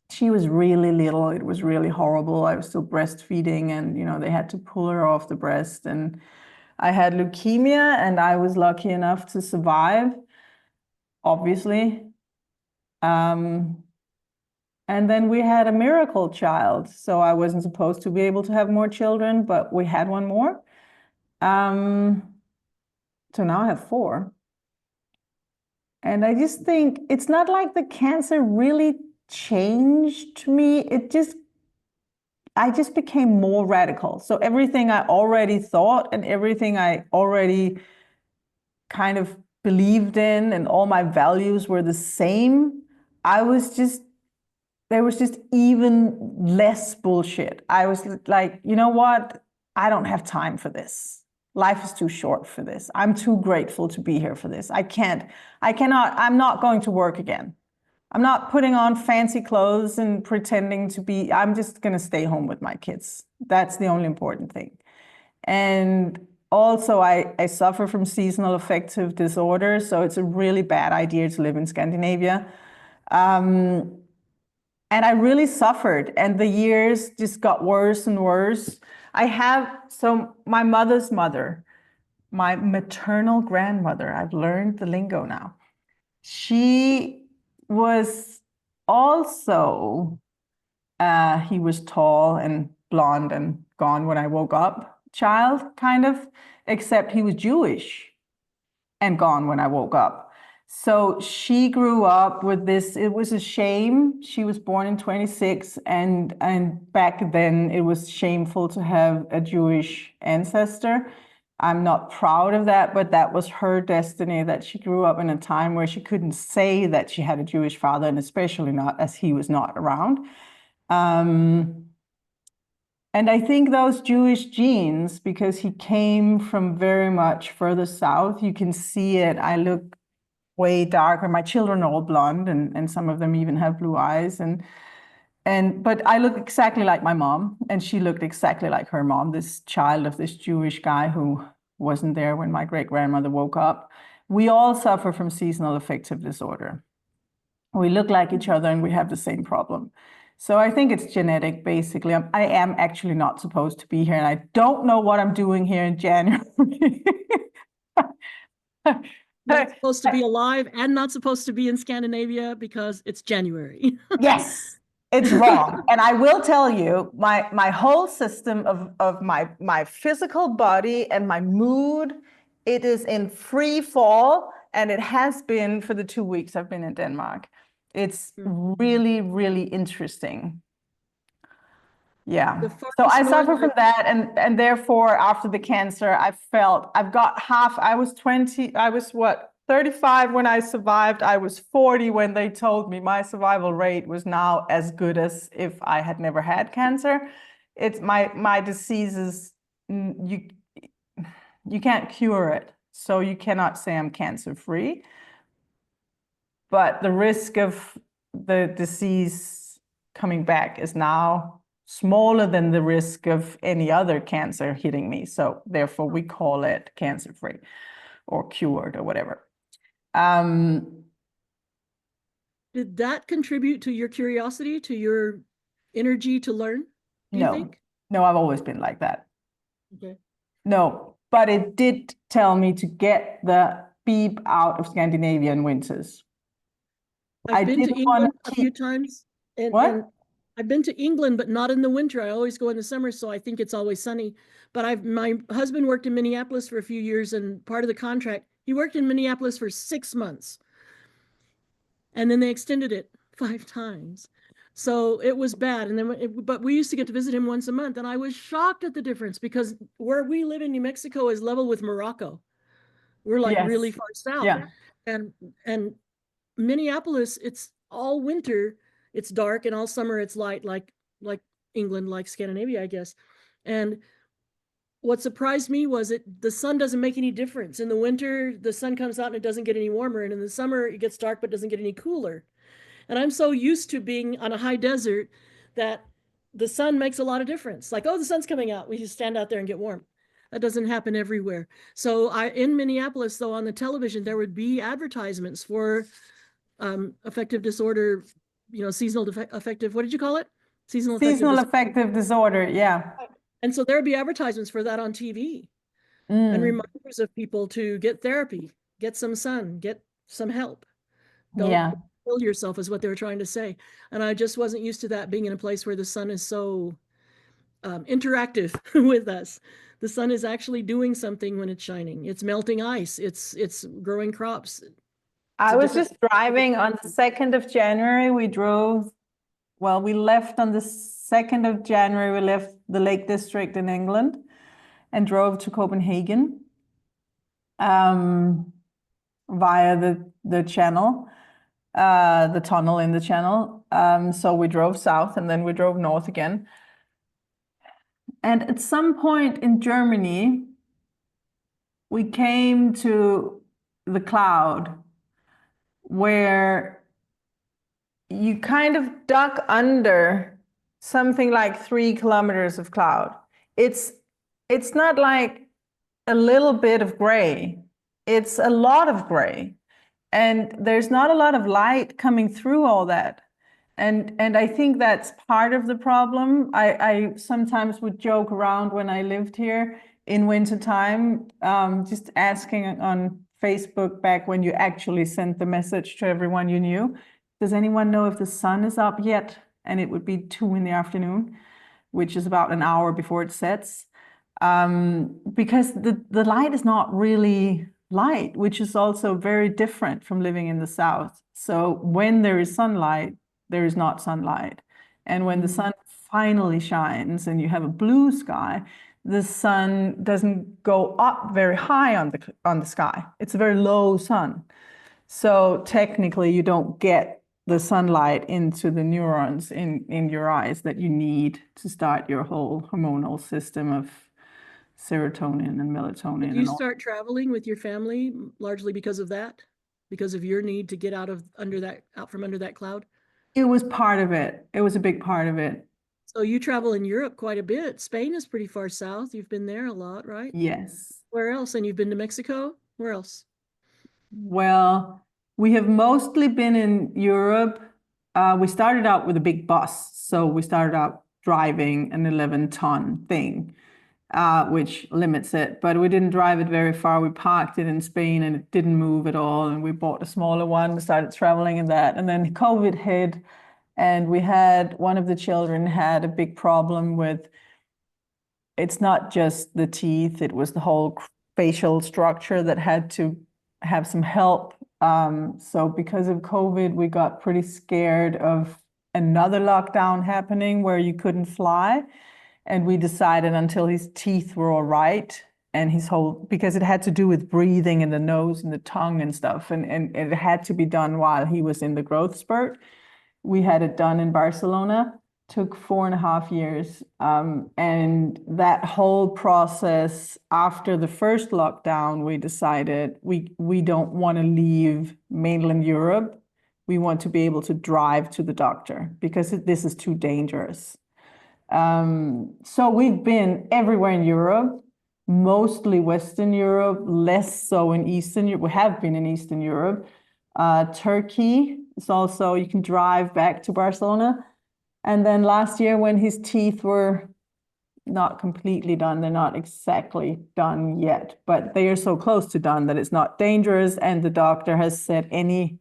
She was really little. It was really horrible. I was still breastfeeding and, they had to pull her off the breast. And I had leukemia and I was lucky enough to survive, obviously. And then we had a miracle child. So I wasn't supposed to be able to have more children, but we had one more. So now I have 4. And I just think it's not like the cancer really changed me. I just became more radical. So everything I already thought and everything I already kind of believed in and all my values were the same. There was just even less bullshit. I was like, you know what? I don't have time for this. Life is too short for this. I'm too grateful to be here for this. I'm not going to work again. I'm not putting on fancy clothes and pretending to be, I'm just going to stay home with my kids. That's the only important thing. And also, I suffer from seasonal affective disorder, so it's a really bad idea to live in Scandinavia. And I really suffered, and the years just got worse and worse. My mother's mother, my maternal grandmother, I've learned the lingo now. She was also, he was tall and blonde and gone when I woke up, child, kind of, except he was Jewish and gone when I woke up. So she grew up with this. It was a shame. She was born in 26, and back then it was shameful to have a Jewish ancestor. I'm not proud of that, but that was her destiny, that she grew up in a time where she couldn't say that she had a Jewish father, and especially not as he was not around. And I think those Jewish genes, because he came from very much further south, you can see it. I look way darker. My children are all blonde, and some of them even have blue eyes. But I look exactly like my mom, and she looked exactly like her mom, this child of this Jewish guy who wasn't there when my great-grandmother woke up. We all suffer from seasonal affective disorder. We look like each other and we have the same problem. So I think it's genetic, basically. I am actually not supposed to be here, and I don't know what I'm doing here in January. Not supposed to be alive and not supposed to be in Scandinavia because it's January. Yes, it's wrong. And I will tell you, my whole system of my physical body and my mood, it is in free fall, and it has been for the 2 weeks I've been in Denmark. It's really, really interesting. Yeah. So I suffer from that, and therefore after the cancer, I've got half. I was 35 when I survived. I was 40 when they told me my survival rate was now as good as if I had never had cancer. It's my disease is you can't cure it, so you cannot say I'm cancer free. But the risk of the disease coming back is now smaller than the risk of any other cancer hitting me. So therefore we call it cancer free or cured or whatever. Did that contribute to your curiosity, to your energy to learn, do you think? No, I've always been like that. Okay. No, but it did tell me to get the beep out of Scandinavian winters. I've been to England a few times. And I've been to England, but not in the winter. I always go in the summer, so I think it's always sunny. But my husband worked in Minneapolis for a few years, and part of the contract, he worked in Minneapolis for 6 months. And then they extended it 5 times. So it was bad. And then, but we used to get to visit him once a month, and I was shocked at the difference because where we live in New Mexico is level with Morocco. We're like really far south. Yeah. And Minneapolis, it's all winter, it's dark, and all summer it's light, like England, like Scandinavia, I guess. And what surprised me was the sun doesn't make any difference. In the winter, the sun comes out and it doesn't get any warmer, and in the summer it gets dark but doesn't get any cooler. And I'm so used to being on a high desert that the sun makes a lot of difference. Like, oh, the sun's coming out, we just stand out there and get warm. That doesn't happen everywhere. So in Minneapolis, though, on the television, there would be advertisements for affective disorder, seasonal affective, what did you call it? Seasonal affective disorder, yeah. And so there'd be advertisements for that on TV and reminders of people to get therapy, get some sun, get some help. Don't kill yourself is what they were trying to say. And I just wasn't used to that, being in a place where the sun is so interactive with us. The sun is actually doing something when it's shining. It's melting ice. It's growing crops. I was just driving on the 2nd of January. We left on the 2nd of January. We left the Lake District in England and drove to Copenhagen via the channel, the tunnel in the channel. So we drove south and then we drove north again. And at some point in Germany, we came to the cloud where you kind of duck under something like 3 kilometers of cloud. It's not like a little bit of gray. It's a lot of gray. And there's not a lot of light coming through all that. And I think that's part of the problem. I sometimes would joke around when I lived here in wintertime, just asking on Facebook back when you actually sent the message to everyone you knew, does anyone know if the sun is up yet? And it would be 2 in the afternoon, which is about an hour before it sets. Because the light is not really light, which is also very different from living in the south. So when there is sunlight, there is not sunlight. And when the sun finally shines and you have a blue sky, the sun doesn't go up very high on the sky. It's a very low sun. So technically you don't get the sunlight into the neurons in your eyes that you need to start your whole hormonal system of serotonin and melatonin. Did you start traveling with your family largely because of that? Because of your need to get out from under that cloud? It was part of it. It was a big part of it. So you travel in Europe quite a bit. Spain is pretty far south. You've been there a lot, right? Yes. Where else? And you've been to Mexico? Where else? Well, We have mostly been in Europe. We started out with a big bus. So we started out driving an 11-ton thing, which limits it. But we didn't drive it very far. We parked it in Spain and it didn't move at all. And we bought a smaller one, started traveling in that. And then COVID hit. And we had, one of the children had a big problem with, it's not just the teeth, it was the whole facial structure that had to have some help. So because of COVID, we got pretty scared of another lockdown happening where you couldn't fly. And we decided until his teeth were all right and his whole, because it had to do with breathing in the nose and the tongue and stuff. And it had to be done while he was in the growth spurt. We had it done in Barcelona, took 4.5 years. And that whole process, after the first lockdown, we decided we don't want to leave mainland Europe. We want to be able to drive to the doctor because this is too dangerous. So we've been everywhere in Europe, mostly Western Europe, less so in Eastern Europe. We have been in Eastern Europe. Turkey is also, you can drive back to Barcelona. And then last year when his teeth were not completely done, they're not exactly done yet, but they are so close to done that it's not dangerous. And the doctor has said any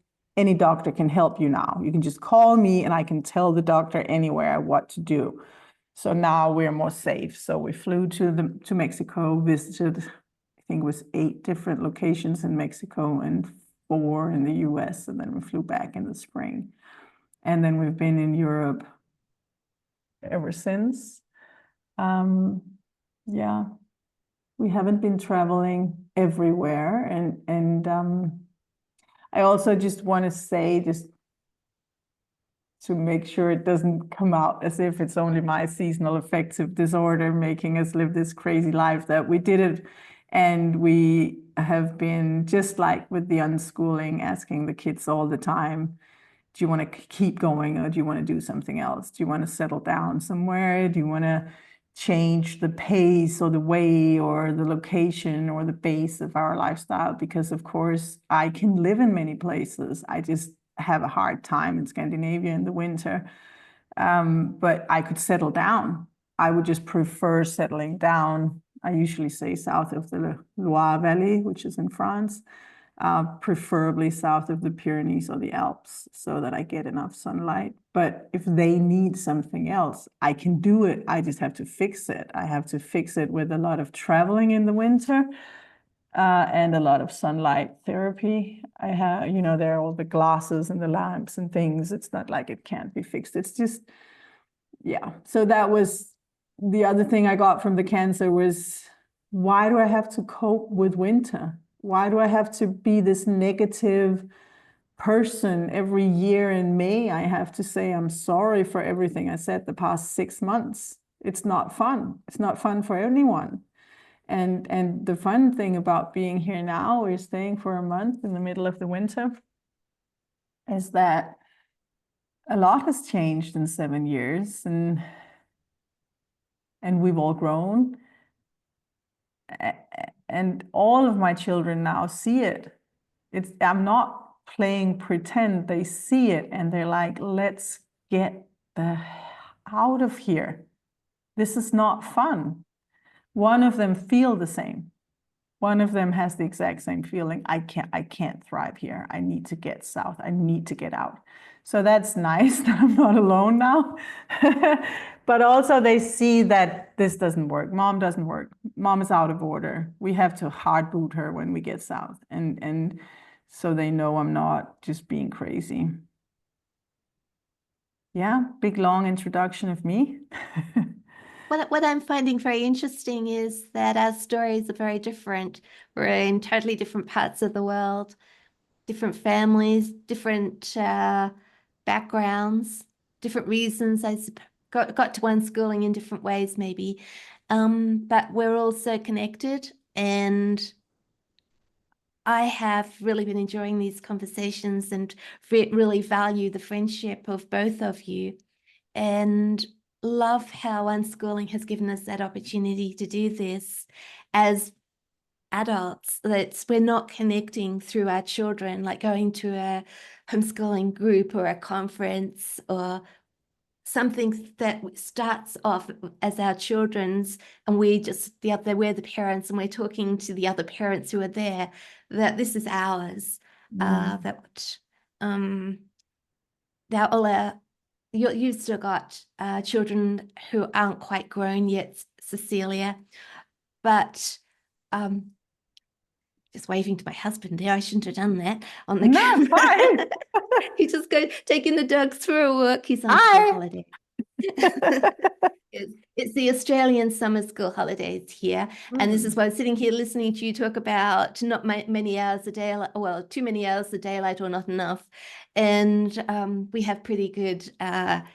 doctor can help you now. You can just call me and I can tell the doctor anywhere what to do. So now we're more safe. So we flew to Mexico, visited, I think it was 8 different locations in Mexico and 4 in the US, and then we flew back in the spring. And then we've been in Europe ever since. Yeah, we haven't been traveling everywhere. And I also just want to say, just to make sure it doesn't come out as if it's only my seasonal affective disorder making us live this crazy life, that we did it. And we have been, just like with the unschooling, asking the kids all the time, do you want to keep going or do you want to do something else? Do you want to settle down somewhere? Do you want to change the pace or the way or the location or the base of our lifestyle? Because of course I can live in many places. I just have a hard time in Scandinavia in the winter. But I could settle down. I would just prefer settling down. I usually say south of the Loire Valley, which is in France, preferably south of the Pyrenees or the Alps, so that I get enough sunlight. But if they need something else, I can do it. I just have to fix it. I have to fix it with a lot of traveling in the winter and a lot of sunlight therapy. I have, there are all the glasses and the lamps and things. It's not like it can't be fixed. It's just, yeah. So that was the other thing I got from the cancer was, why do I have to cope with winter? Why do I have to be this negative person every year in May? I have to say I'm sorry for everything I said the past 6 months. It's not fun. It's not fun for anyone. And the fun thing about being here now, we're staying for a month in the middle of the winter, is that a lot has changed in 7 years, and we've all grown. And all of my children now see it. I'm not playing pretend. They see it and they're like, let's get the out of here. This is not fun. One of them feel the same. One of them has the exact same feeling. I can't thrive here. I need to get south. I need to get out. So that's nice that I'm not alone now. But also they see that this doesn't work. Mom doesn't work. Mom is out of order. We have to hard boot her when we get south. And so they know I'm not just being crazy. Yeah, big long introduction of me. What I'm finding very interesting is that our stories are very different. We're in totally different parts of the world, different families, different backgrounds, different reasons. I got to unschooling in different ways, maybe. But we're also connected, and I have really been enjoying these conversations and really value the friendship of both of you, and love how unschooling has given us that opportunity to do this as adults, that we're not connecting through our children, like going to a homeschooling group or a conference or something that starts off as our children's, and we're the parents, and we're talking to the other parents who are there, that this is ours. That all our, you've still got children who aren't quite grown yet, Cecilia, but just waving to my husband there. I shouldn't have done that on the camera. Fine. He just goes taking the dogs for a walk. He's on Hi. school holiday. It's the Australian summer school holidays here. And this is why I'm sitting here listening to you talk about not many hours a day, well, too many hours of daylight or not enough. And we have pretty good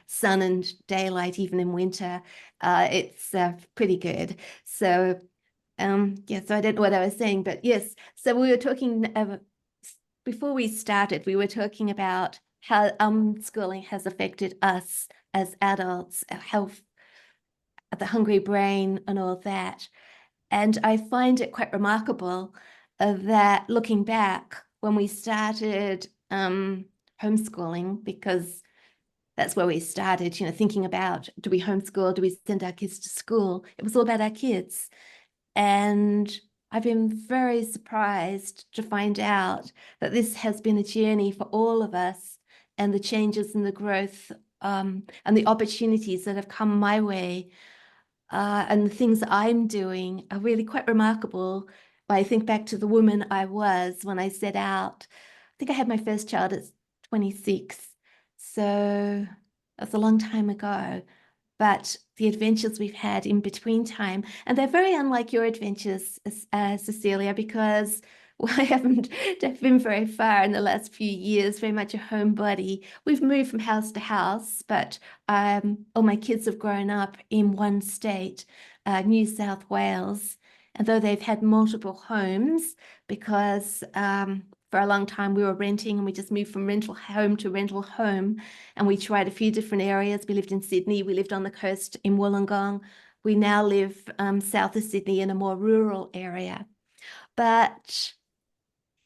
sun and daylight even in winter. It's pretty good. So yeah, so I don't know what I was saying, but yes. So we were talking before we started, we were talking about how schooling has affected us as adults, health, the hungry brain and all that. And I find it quite remarkable that looking back when we started homeschooling, because that's where we started, thinking about, do we homeschool? Do we send our kids to school? It was all about our kids. And I've been very surprised to find out that this has been a journey for all of us, and the changes and the growth and the opportunities that have come my way and the things that I'm doing are really quite remarkable. I think back to the woman I was when I set out. I think I had my first child at 26. So that's a long time ago. But the adventures we've had in between time, and they're very unlike your adventures, Cecilia, because I haven't been very far in the last few years, very much a homebody. We've moved from house to house, but all my kids have grown up in one state, New South Wales. And though they've had multiple homes, because for a long time we were renting, and we just moved from rental home to rental home, and we tried a few different areas. We lived in Sydney, we lived on the coast in Wollongong. We now live south of Sydney in a more rural area. But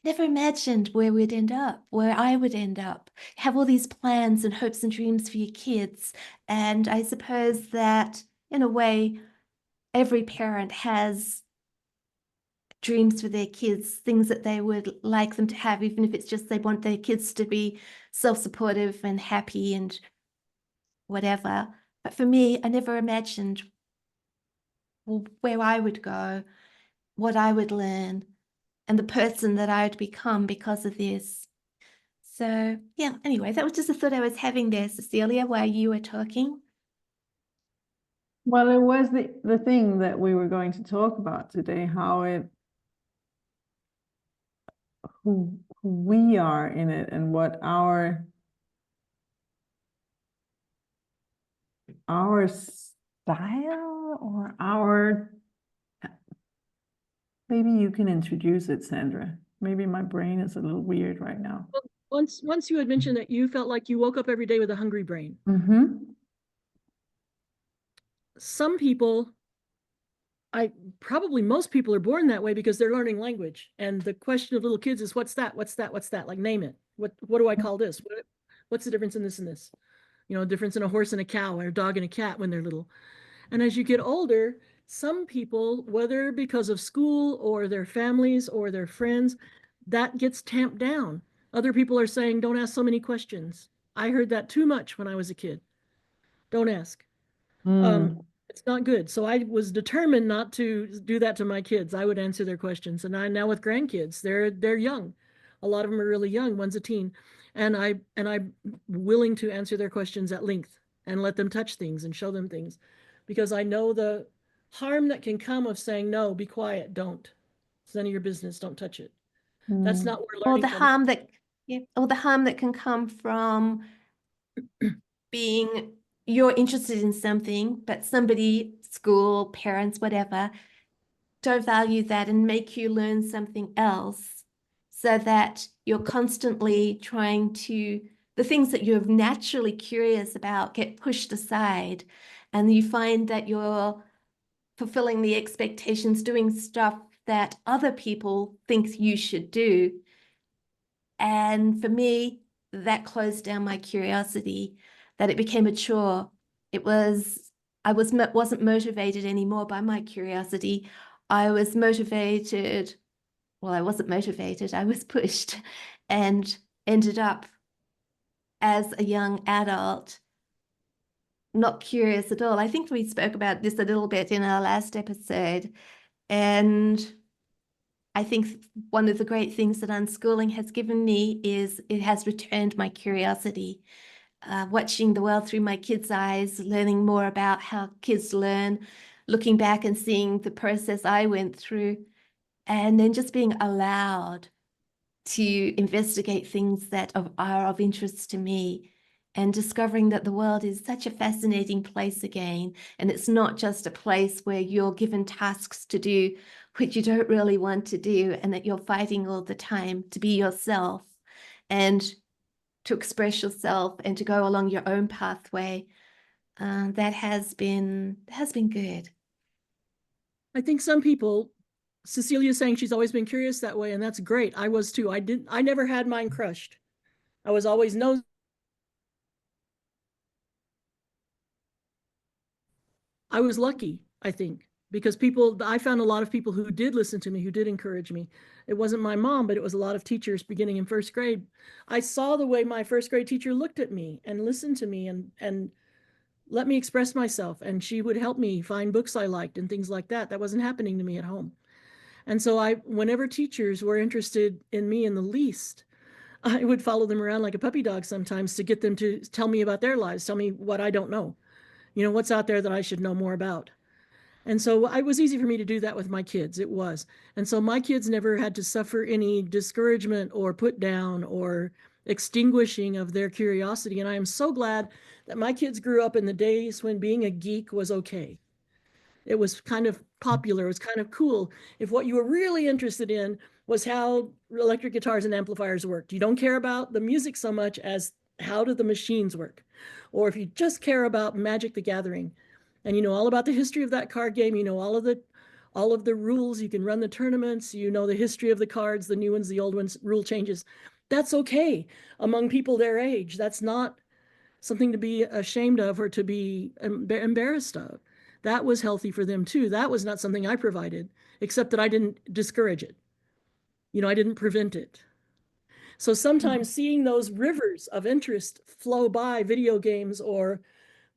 never imagined where we'd end up, where I would end up, have all these plans and hopes and dreams for your kids. And I suppose that in a way, every parent has dreams for their kids, things that they would like them to have, even if it's just they want their kids to be self-supportive and happy and whatever. But for me, I never imagined where I would go, what I would learn, and the person that I would become because of this. So yeah, anyway, that was just a thought I was having there, Cecilia, while you were talking. Well, it was the thing that we were going to talk about today, who we are in it, and what our style or maybe you can introduce it, Sandra. Maybe my brain is a little weird right now. Well, once you had mentioned that you felt like you woke up every day with a hungry brain. Some people, probably most people are born that way because they're learning language. And the question of little kids is, what's that? What's that? What's that? Like, name it. What do I call this? What's the difference in this and this? Difference in a horse and a cow, or a dog and a cat when they're little. And as you get older, some people, whether because of school or their families or their friends, that gets tamped down. Other people are saying, don't ask so many questions. I heard that too much when I was a kid. Don't ask. It's not good. So I was determined not to do that to my kids. I would answer their questions. And now with grandkids, they're young. A lot of them are really young. One's a teen. And I'm willing to answer their questions at length and let them touch things and show them things, because I know the harm that can come of saying, no, be quiet, don't. It's none of your business, don't touch it. That's not what we're learning. Or the harm that can come from being, you're interested in something, but somebody, school, parents, whatever, don't value that and make you learn something else, so that you're constantly trying to, the things that you're naturally curious about get pushed aside, and you find that you're fulfilling the expectations, doing stuff that other people think you should do. And for me, that closed down my curiosity, that it became a chore. Wasn't motivated anymore by my curiosity. I was motivated, well, I wasn't motivated, I was pushed, and ended up as a young adult not curious at all. I think we spoke about this a little bit in our last episode. And I think one of the great things that unschooling has given me is it has returned my curiosity. Watching the world through my kids' eyes, learning more about how kids learn, looking back and seeing the process I went through, and then just being allowed to investigate things that are of interest to me, and discovering that the world is such a fascinating place again. And it's not just a place where you're given tasks to do which you don't really want to do, and that you're fighting all the time to be yourself and to express yourself and to go along your own pathway. That has been good. I think some people, Cecilia's saying she's always been curious that way, and that's great. I was too. I never had mine crushed. I was always nosy. I was lucky, I think, because I found a lot of people who did listen to me, who did encourage me. It wasn't my mom, but it was a lot of teachers beginning in first grade. I saw the way my first grade teacher looked at me and listened to me and let me express myself. And she would help me find books I liked and things like that. That wasn't happening to me at home. And so whenever teachers were interested in me in the least, I would follow them around like a puppy dog sometimes to get them to tell me about their lives, tell me what I don't know, what's out there that I should know more about. And so it was easy for me to do that with my kids. It was. And so my kids never had to suffer any discouragement or put down or extinguishing of their curiosity. And I am so glad that my kids grew up in the days when being a geek was okay. It was kind of popular. It was kind of cool. If what you were really interested in was how electric guitars and amplifiers worked, you don't care about the music so much as how do the machines work? Or if you just care about Magic the Gathering and you know all about the history of that card game, you know all of the rules, you can run the tournaments, you know the history of the cards, the new ones, the old ones, rule changes. That's okay among people their age. That's not something to be ashamed of or to be embarrassed of. That was healthy for them too. That was not something I provided, except that I didn't discourage it. I didn't prevent it. So sometimes seeing those rivers of interest flow by, video games or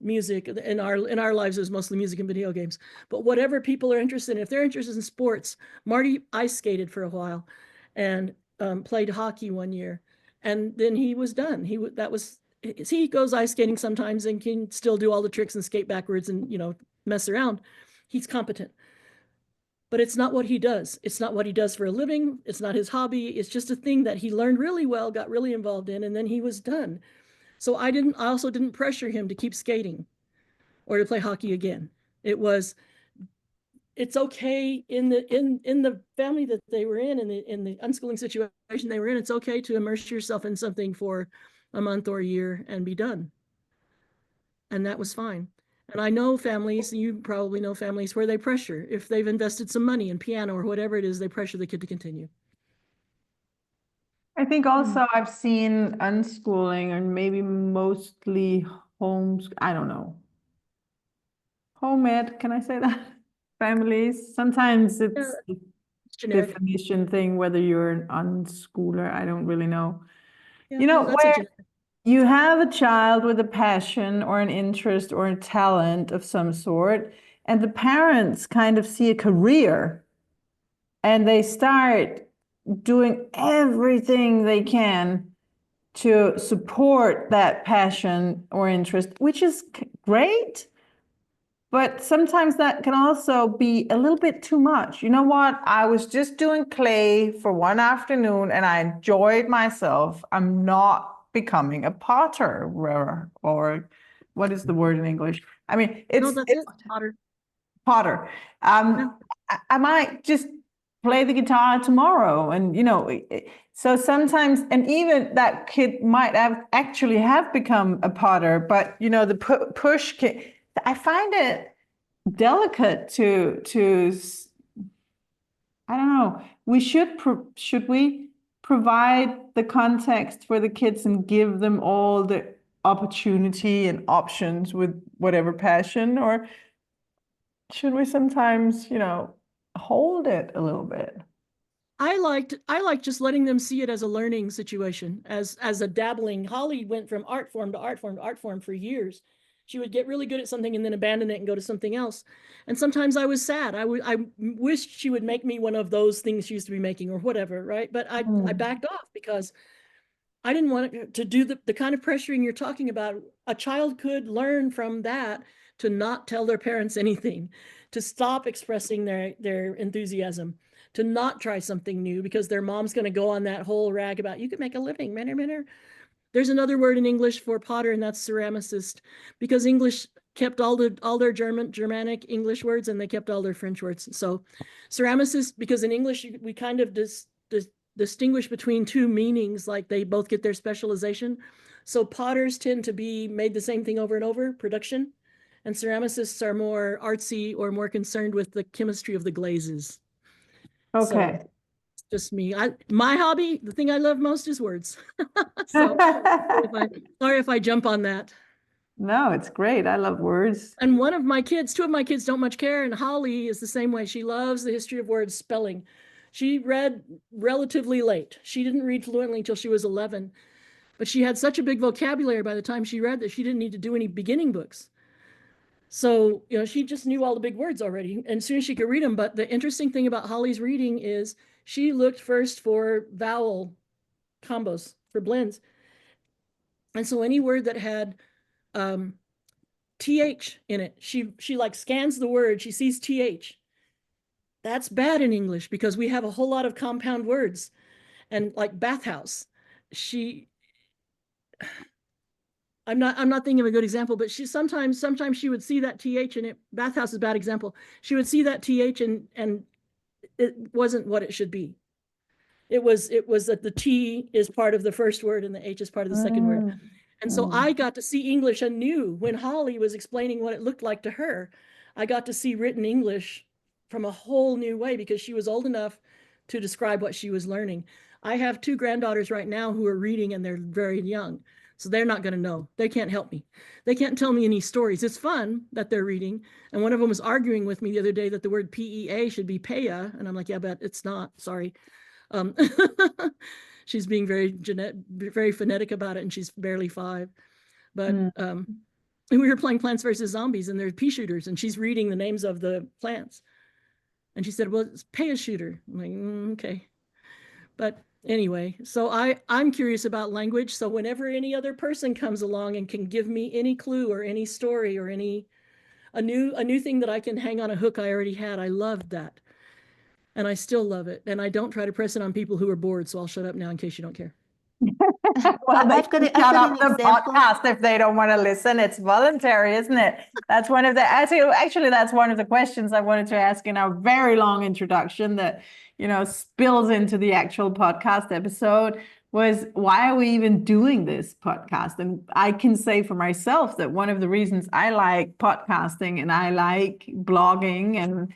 music, in our lives, it was mostly music and video games, but whatever people are interested in, if they're interested in sports, Marty ice skated for a while and played hockey one year, and then he was done. He goes ice skating sometimes and can still do all the tricks and skate backwards and mess around. He's competent, but it's not what he does. It's not what he does for a living. It's not his hobby. It's just a thing that he learned really well, got really involved in, and then he was done. So I also didn't pressure him to keep skating or to play hockey again. It's okay in the family that they were in the unschooling situation they were in. It's okay to immerse yourself in something for a month or a year and be done. And that was fine. And I know families, you probably know families where they pressure. If they've invested some money in piano or whatever it is, they pressure the kid to continue. I think also I've seen unschooling and maybe mostly I don't know. Home ed, can I say that? Families. Sometimes it's a definition thing, whether you're an unschooler, I don't really know. Yeah, where you have a child with a passion or an interest or a talent of some sort, and the parents kind of see a career and they start doing everything they can to support that passion or interest, which is great. But sometimes that can also be a little bit too much. You know what? I was just doing clay for one afternoon and I enjoyed myself. I'm not becoming a potter, or what is the word in English? I mean, it's potter. Potter. I might just play the guitar tomorrow, and so sometimes, and even that kid might actually have become a potter, but the push can. I find it delicate to I don't know. Should we provide the context for the kids and give them all the opportunity and options with whatever passion, or should we sometimes, hold it a little bit? I liked just letting them see it as a learning situation, as a dabbling. Holly went from art form to art form to art form for years. She would get really good at something and then abandon it and go to something else. And sometimes I was sad. I wished she would make me one of those things she used to be making or whatever, right? But I backed off because I didn't want it to do the kind of pressuring you're talking about. A child could learn from that to not tell their parents anything, to stop expressing their enthusiasm, to not try something new because their mom's going to go on that whole rag about you could make a living, manner. There's another word in English for potter, and that's ceramicist, because English kept all their Germanic English words, and they kept all their French words. So ceramicist, because in English we kind of distinguish between two meanings, like they both get their specialization. So potters tend to be made the same thing over and over, production, and ceramicists are more artsy or more concerned with the chemistry of the glazes. Okay. So, just me. My hobby, the thing I love most is words. So sorry if I jump on that. No, it's great. I love words. And two of my kids don't much care. And Holly is the same way. She loves the history of words, spelling. She read relatively late. She didn't read fluently until she was 11, but she had such a big vocabulary by the time she read that she didn't need to do any beginning books. So, she just knew all the big words already, and as soon as she could read them. But the interesting thing about Holly's reading is she looked first for vowel combos, for blends. And so any word that had TH in it, she like scans the word, she sees TH. That's bad in English because we have a whole lot of compound words. And like bathhouse, I'm not thinking of a good example, but she sometimes she would see that TH in it. Bathhouse is a bad example. She would see that TH and it wasn't what it should be. It was that the T is part of the first word and the H is part of the second word. And so I got to see English anew when Holly was explaining what it looked like to her. I got to see written English from a whole new way because she was old enough to describe what she was learning. I have two granddaughters right now who are reading, and they're very young. So they're not going to know. They can't help me. They can't tell me any stories. It's fun that they're reading. And one of them was arguing with me the other day that the word PEA should be PEA. And I'm like, yeah, but it's not. Sorry. She's being very phonetic about it, and she's barely 5. But and we were playing Plants vs. Zombies, and they're pea shooters, and she's reading the names of the plants. And she said, well, it's pea shooter. I'm like, okay. But anyway, so I'm curious about language. So whenever any other person comes along and can give me any clue or any story or a new thing that I can hang on a hook I already had, I loved that. And I still love it. And I don't try to press it on people who are bored. So I'll shut up now in case you don't care. Well, they I've got can shut up an the example. podcast if they don't want to listen. It's voluntary, isn't it? That's one of the actually that's one of the questions I wanted to ask in our very long introduction that spills into the actual podcast episode, was why are we even doing this podcast? And I can say for myself that one of the reasons I like podcasting and I like blogging, and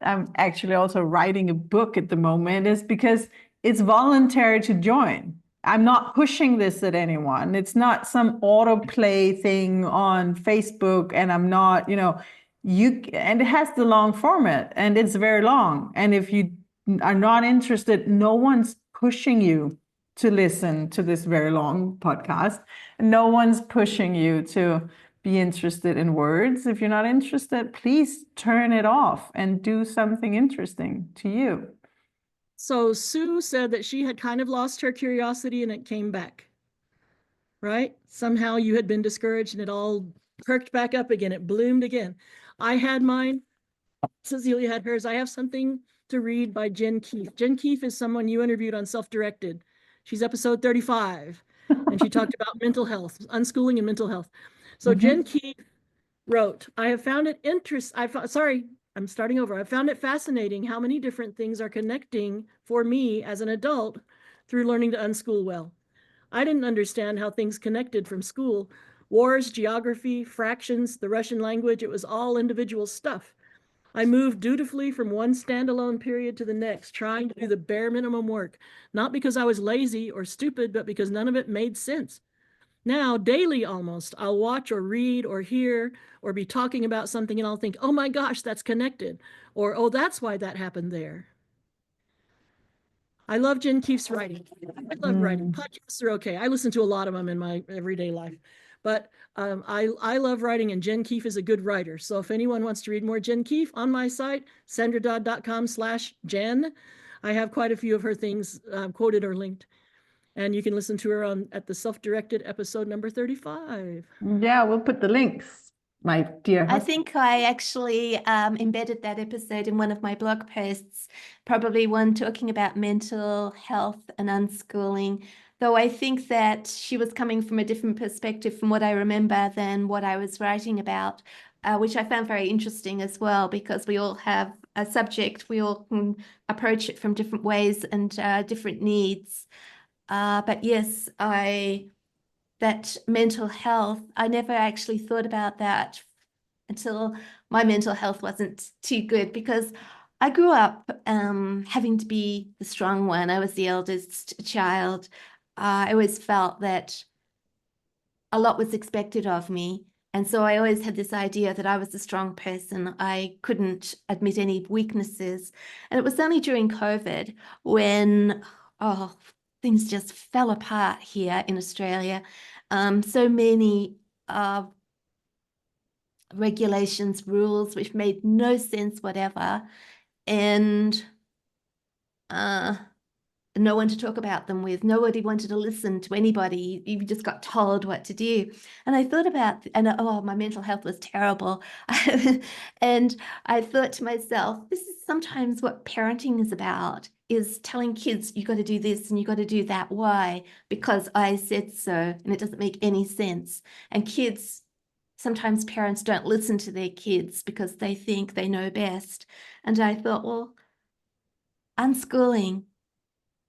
I'm actually also writing a book at the moment, is because it's voluntary to join. I'm not pushing this at anyone. It's not some autoplay thing on Facebook, and I'm not, and it has the long format, and it's very long. And if you are not interested, no one's pushing you to listen to this very long podcast. No one's pushing you to be interested in words. If you're not interested, please turn it off and do something interesting to you. So Sue said that she had kind of lost her curiosity and it came back, right? Somehow you had been discouraged and it all perked back up again. It bloomed again. I had mine. Cecilie had hers. I have something to read by Jen Keefe. Jen Keefe is someone you interviewed on Self-Directed. She's episode 35, and she talked about mental health, unschooling and mental health. So Jen Keefe wrote, I have found it I'm starting over. I found it fascinating how many different things are connecting for me as an adult through learning to unschool well. I didn't understand how things connected from school. Wars, geography, fractions, the Russian language, it was all individual stuff. I moved dutifully from one standalone period to the next, trying to do the bare minimum work, not because I was lazy or stupid, but because none of it made sense. Now, daily almost, I'll watch or read or hear or be talking about something and I'll think, oh my gosh, that's connected. Or, oh, that's why that happened there. I love Jen Keefe's writing. I love writing. Podcasts are okay. I listen to a lot of them in my everyday life. But I love writing, and Jen Keefe is a good writer. So if anyone wants to read more Jen Keefe, on my site, sandradodd.com/Jen, I have quite a few of her things quoted or linked. And you can listen to her at the self-directed episode number 35. Yeah, we'll put the links, my dear I husband. think I actually embedded that episode in one of my blog posts, probably one talking about mental health and unschooling, though I think that she was coming from a different perspective from what I remember than what I was writing about, which I found very interesting as well, because we all have a subject, we all can approach it from different ways and different needs. But yes, that mental health, I never actually thought about that until my mental health wasn't too good, because I grew up having to be the strong one. I was the eldest child. I always felt that a lot was expected of me. And so I always had this idea that I was a strong person. I couldn't admit any weaknesses. And it was only during COVID when, things just fell apart here in Australia. So many regulations, rules, which made no sense whatever, and no one to talk about them with. Nobody wanted to listen to anybody. You just got told what to do. And I thought about, and my mental health was terrible. And I thought to myself, this is sometimes what parenting is about, is telling kids, you got to do this and you got to do that. Why? Because I said so, and it doesn't make any sense. And kids, sometimes parents don't listen to their kids because they think they know best. And I thought, well, unschooling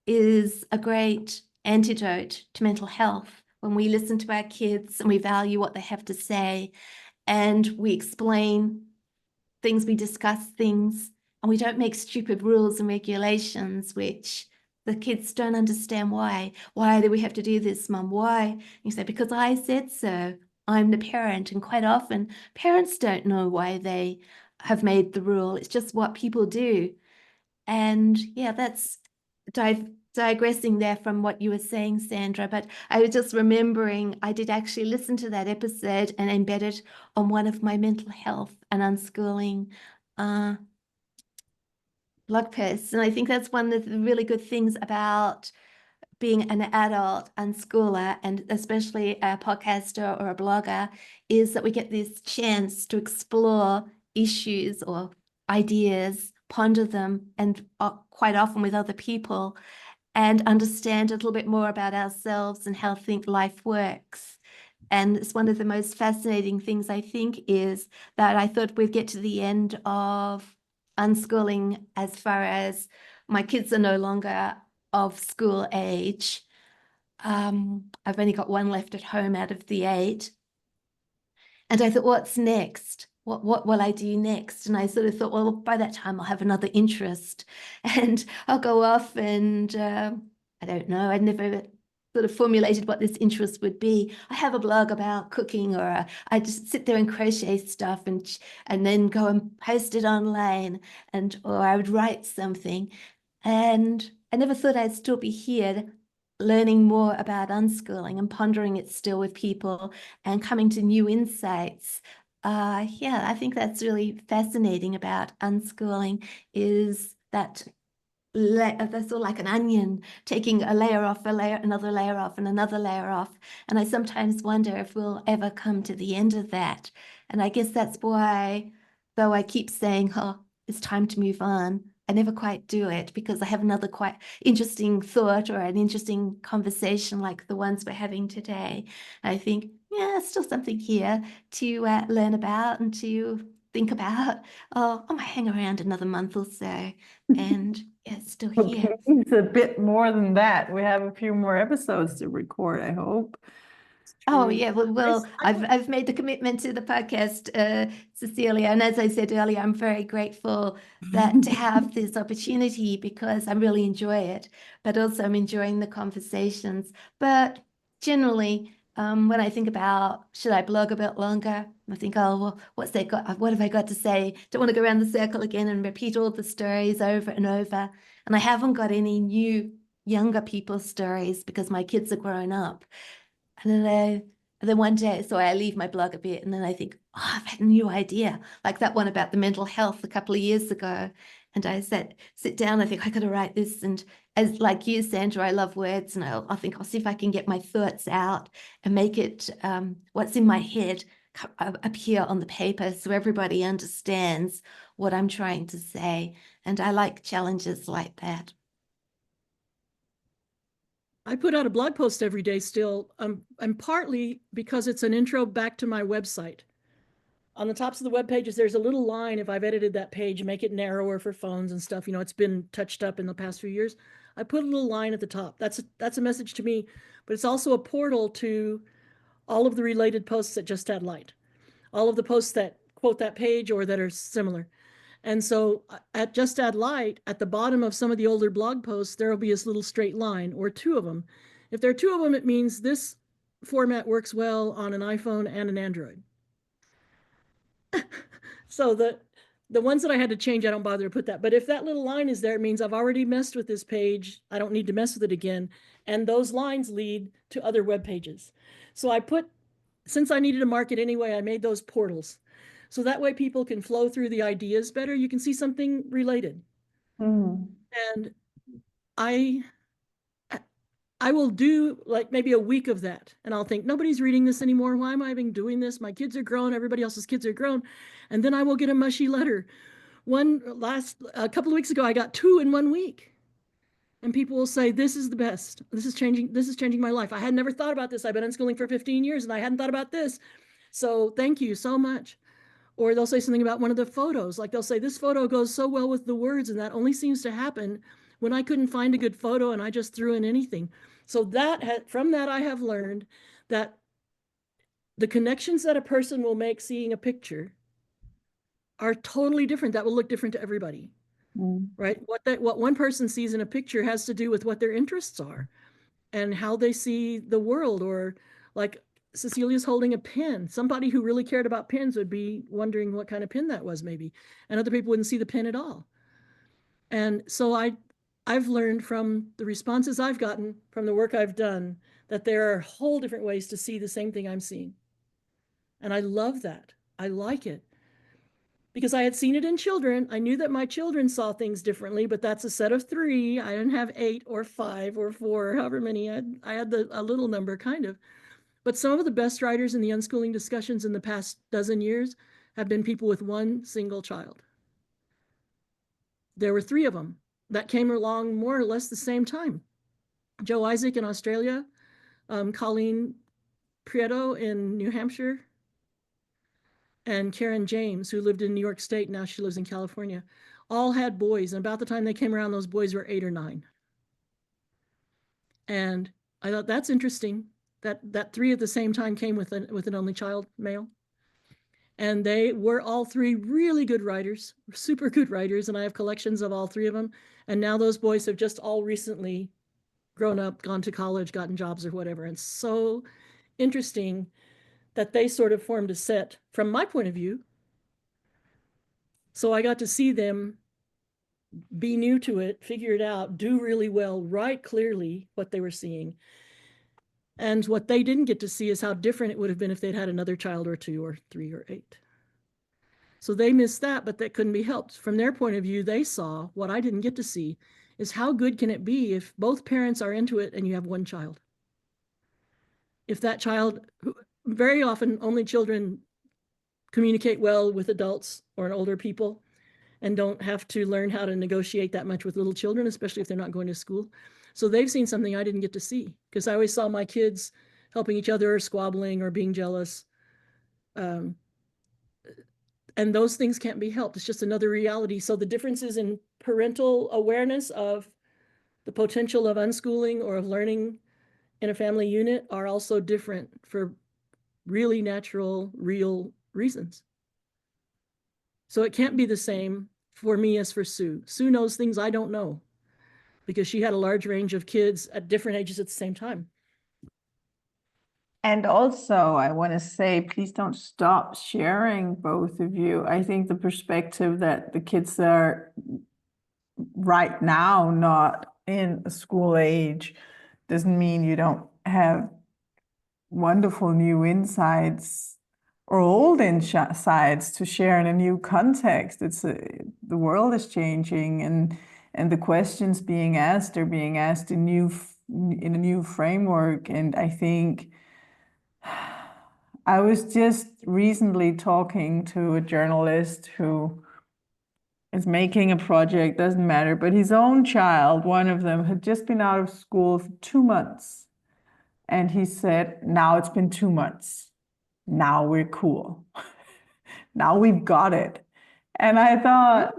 is a great antidote to mental health when we listen to our kids and we value what they have to say, and we explain things, we discuss things, and we don't make stupid rules and regulations which the kids don't understand. Why do we have to do this, Mum? Why? You say, because I said so. I'm the parent. And quite often parents don't know why they have made the rule. It's just what people do. And yeah, that's digressing there from what you were saying, Sandra, but I was just remembering I did actually listen to that episode and embed it on one of my mental health and unschooling blog posts. And I think that's one of the really good things about being an adult unschooler, and especially a podcaster or a blogger, is that we get this chance to explore issues or ideas, ponder them, and quite often with other people, and understand a little bit more about ourselves and how life works. And it's one of the most fascinating things, I think, is that I thought we'd get to the end of unschooling as far as my kids are no longer of school age. I've only got one left at home out of the 8. And I thought, what's next? What will I do next? And I sort of thought, well, by that time I'll have another interest and I'll go off and I don't know, I'd never sort of formulated what this interest would be. I have a blog about cooking, or I just sit there and crochet stuff and then go and post it online, or I would write something. And I never thought I'd still be here learning more about unschooling and pondering it still with people and coming to new insights. Yeah, I think that's really fascinating about unschooling, is that that's all like an onion, taking a layer off, a layer, another layer off, and another layer off. And I sometimes wonder if we'll ever come to the end of that. And I guess that's why, though I keep saying, oh, it's time to move on, I never quite do it, because I have another quite interesting thought or an interesting conversation like the ones we're having today. And I think, yeah, there's still something here to learn about and to think about. Oh, I might hang around another month or so, and yeah, it's still here. It's a bit more than that. We have a few more episodes to record, I hope. Oh yeah, well, I I've made the commitment to the podcast, Cecilia, and as I said earlier, I'm very grateful that to have this opportunity because I really enjoy it, but also I'm enjoying the conversations. But generally, when I think about should I blog a bit longer, I think, oh well, what's they got? What have I got to say? Don't want to go around the circle again and repeat all the stories over and over. And I haven't got any new younger people's stories because my kids are grown up. And then one day, so I leave my blog a bit, and then I think, oh, I've had a new idea, like that one about the mental health a couple of years ago. And I sit down, I think I got to write this. And as like you, Sandra, I love words, and I think I'll see if I can get my thoughts out and make it what's in my head appear on the paper so everybody understands what I'm trying to say. And I like challenges like that. I put out a blog post every day still, and partly because it's an intro back to my website. On the tops of the web pages, there's a little line, if I've edited that page, make it narrower for phones and stuff, it's been touched up in the past few years. I put a little line at the top. That's a message to me, but it's also a portal to all of the related posts at Just Add Light, all of the posts that quote that page or that are similar. And so at Just Add Light, at the bottom of some of the older blog posts, there will be this little straight line or two of them. If there are two of them, it means this format works well on an iPhone and an Android. So the ones that I had to change, I don't bother to put that. But if that little line is there, it means I've already messed with this page. I don't need to mess with it again. And those lines lead to other web pages. So since I needed to mark it anyway, I made those portals. So that way people can flow through the ideas better. You can see something related. And I will do like maybe a week of that. And I'll think, nobody's reading this anymore. Why am I even doing this? My kids are grown. Everybody else's kids are grown. And then I will get a mushy letter. A couple of weeks ago, I got 2 in 1 week. And people will say, this is the best. This is changing my life. I had never thought about this. I've been unschooling for 15 years and I hadn't thought about this. So thank you so much. Or they'll say something about one of the photos. Like they'll say, this photo goes so well with the words, and that only seems to happen when I couldn't find a good photo and I just threw in anything. So from that, I have learned that the connections that a person will make seeing a picture are totally different. That will look different to everybody, right? What one person sees in a picture has to do with what their interests are and how they see the world. Or like Cecilia's holding a pen. Somebody who really cared about pens would be wondering what kind of pen that was maybe, and other people wouldn't see the pen at all. And so I've learned from the responses I've gotten from the work I've done that there are whole different ways to see the same thing I'm seeing. And I love that. I like it. Because I had seen it in children. I knew that my children saw things differently, but that's a set of 3. I didn't have 8 or 5 or 4, or however many. I had a little number, kind of. But some of the best writers in the unschooling discussions in the past dozen years have been people with one single child. There were 3 of them that came along more or less the same time. Joe Isaac in Australia, Colleen Prieto in New Hampshire, and Karen James, who lived in New York State. Now she lives in California. All had boys. And about the time they came around, those boys were 8 or 9. And I thought that's interesting that 3 at the same time came with an only child, male. And they were all 3 really good writers, super good writers. And I have collections of all 3 of them. And now those boys have just all recently grown up, gone to college, gotten jobs or whatever. And so interesting that they sort of formed a set from my point of view. So I got to see them be new to it, figure it out, do really well, write clearly what they were seeing. And what they didn't get to see is how different it would have been if they'd had another child or 2 or 3 or 8. So they missed that, but that couldn't be helped. From their point of view, they saw what I didn't get to see is how good can it be if both parents are into it and you have one child? If that child, very often only children communicate well with adults or older people and don't have to learn how to negotiate that much with little children, especially if they're not going to school. So they've seen something I didn't get to see because I always saw my kids helping each other or squabbling or being jealous. And those things can't be helped. It's just another reality. So the differences in parental awareness of the potential of unschooling or of learning in a family unit are also different for really natural, real reasons. So it can't be the same for me as for Sue. Sue knows things I don't know because she had a large range of kids at different ages at the same time. And also, I want to say, please don't stop sharing, both of you. I think the perspective that the kids are right now not in a school age doesn't mean you don't have wonderful new insights or old insights to share in a new context. The world is changing, and the questions being asked are being asked in a new framework. And I think I was just recently talking to a journalist who is making a project, doesn't matter, but his own child, one of them, had just been out of school for 2 months. And he said, now it's been 2 months. Now we're cool. Now we've got it. And I thought,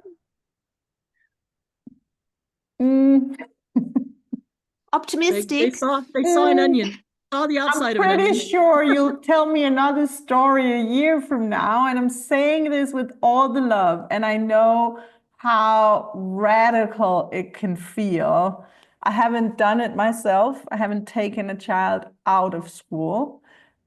Optimistic. They saw an onion, saw the outside of an onion. I'm pretty sure you'll tell me another story a year from now. And I'm saying this with all the love. And I know how radical it can feel. I haven't done it myself. I haven't taken a child out of school,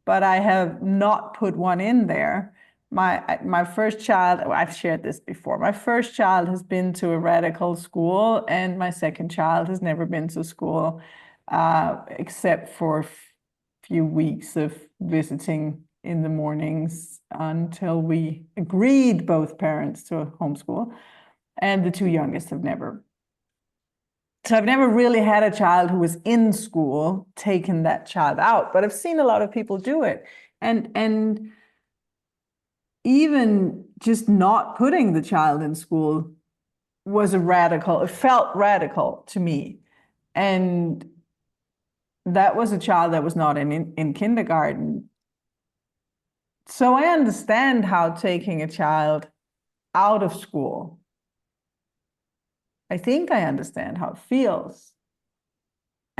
but I have not put one in there. My first child, I've shared this before, my first child has been to a radical school, and my second child has never been to school, except for a few weeks of visiting in the mornings until we agreed, both parents, to homeschool. And the two youngest have never. So I've never really had a child who was in school, taken that child out, but I've seen a lot of people do it. And even just not putting the child in school was it felt radical to me. And that was a child that was not in kindergarten. So I understand how taking a child out of school, I think I understand how it feels.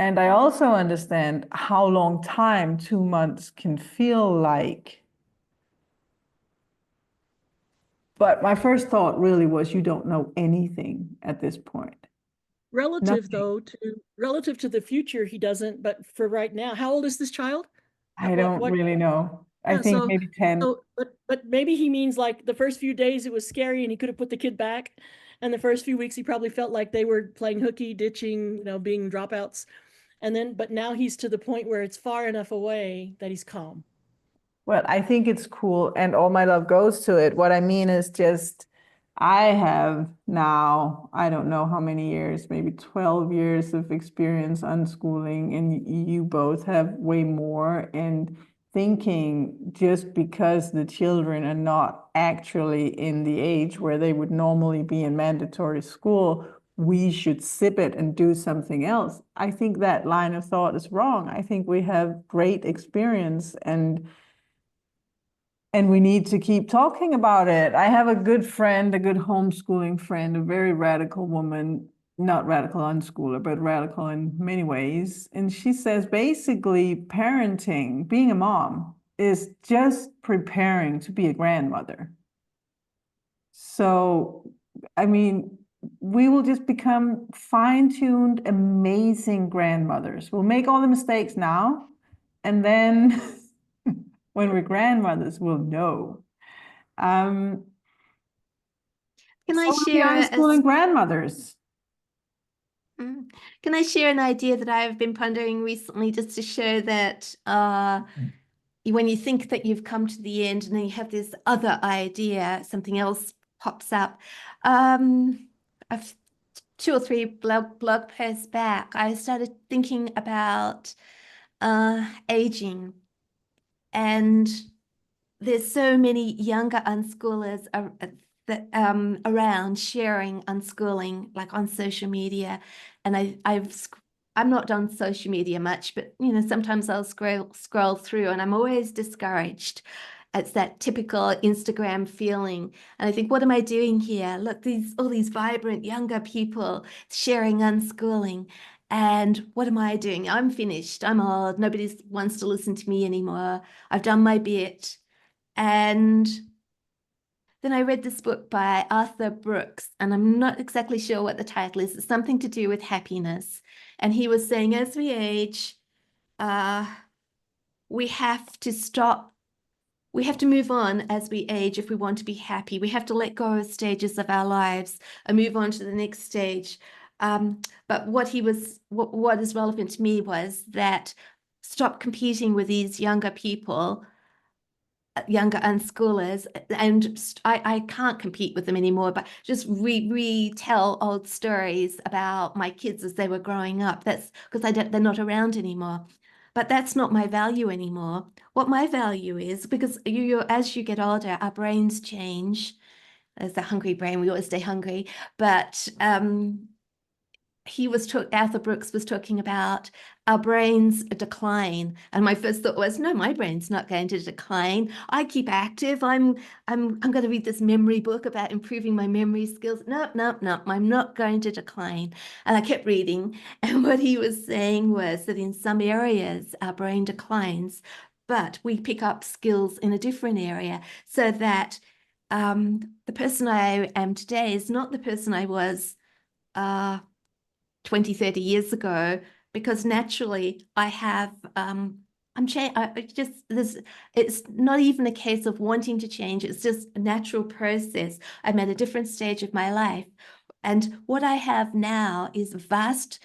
And I also understand how long time 2 months can feel like. But my first thought really was, you don't know anything at this point. Relative to the future, he doesn't. But for right now, how old is this child? I don't really know. I think maybe 10. But maybe he means like the first few days it was scary and he could have put the kid back. And the first few weeks he probably felt like they were playing hooky, ditching, being dropouts. But now he's to the point where it's far enough away that he's calm. Well, I think it's cool, and all my love goes to it. What I mean is just, I have now, I don't know how many years, maybe 12 years of experience unschooling, and you both have way more. And thinking, just because the children are not actually in the age where they would normally be in mandatory school, we should sip it and do something else. I think that line of thought is wrong. I think we have great experience, and we need to keep talking about it. I have a good friend, a good homeschooling friend, a very radical woman, not radical unschooler, but radical in many ways. And she says basically parenting, being a mom, is just preparing to be a grandmother. So, I mean, we will just become fine-tuned, amazing grandmothers. We'll make all the mistakes now, and then when we're grandmothers, we'll know. Can I share unschooling grandmothers? Can I share an idea that I've been pondering recently, just to show that when you think that you've come to the end and then you have this other idea, something else pops up. I've 2 or 3 blog posts back, I started thinking about aging. And there's so many younger unschoolers around sharing unschooling, like on social media. And I'm not on social media much, but sometimes I'll scroll through, and I'm always discouraged. It's that typical Instagram feeling. And I think, what am I doing here? Look, all these vibrant younger people sharing unschooling. And what am I doing? I'm finished. I'm old. Nobody wants to listen to me anymore. I've done my bit. And then I read this book by Arthur Brooks, and I'm not exactly sure what the title is. It's something to do with happiness. And he was saying, as we age, we have to stop. We have to move on as we age if we want to be happy. We have to let go of stages of our lives and move on to the next stage. But what is relevant to me was that stop competing with these younger people, younger unschoolers, and I can't compete with them anymore, but just retell old stories about my kids as they were growing up. That's because they're not around anymore. But that's not my value anymore. What my value is, because as you get older, our brains change. As a hungry brain, we always stay hungry. But Arthur Brooks was talking about our brains decline. And my first thought was, no, my brain's not going to decline. I keep active. I'm going to read this memory book about improving my memory skills. No, I'm not going to decline. And I kept reading. And what he was saying was that in some areas, our brain declines, but we pick up skills in a different area, so that the person I am today is not the person I was 20, 30 years ago, because naturally I have, it's not even a case of wanting to change. It's just a natural process. I'm at a different stage of my life. And what I have now is vast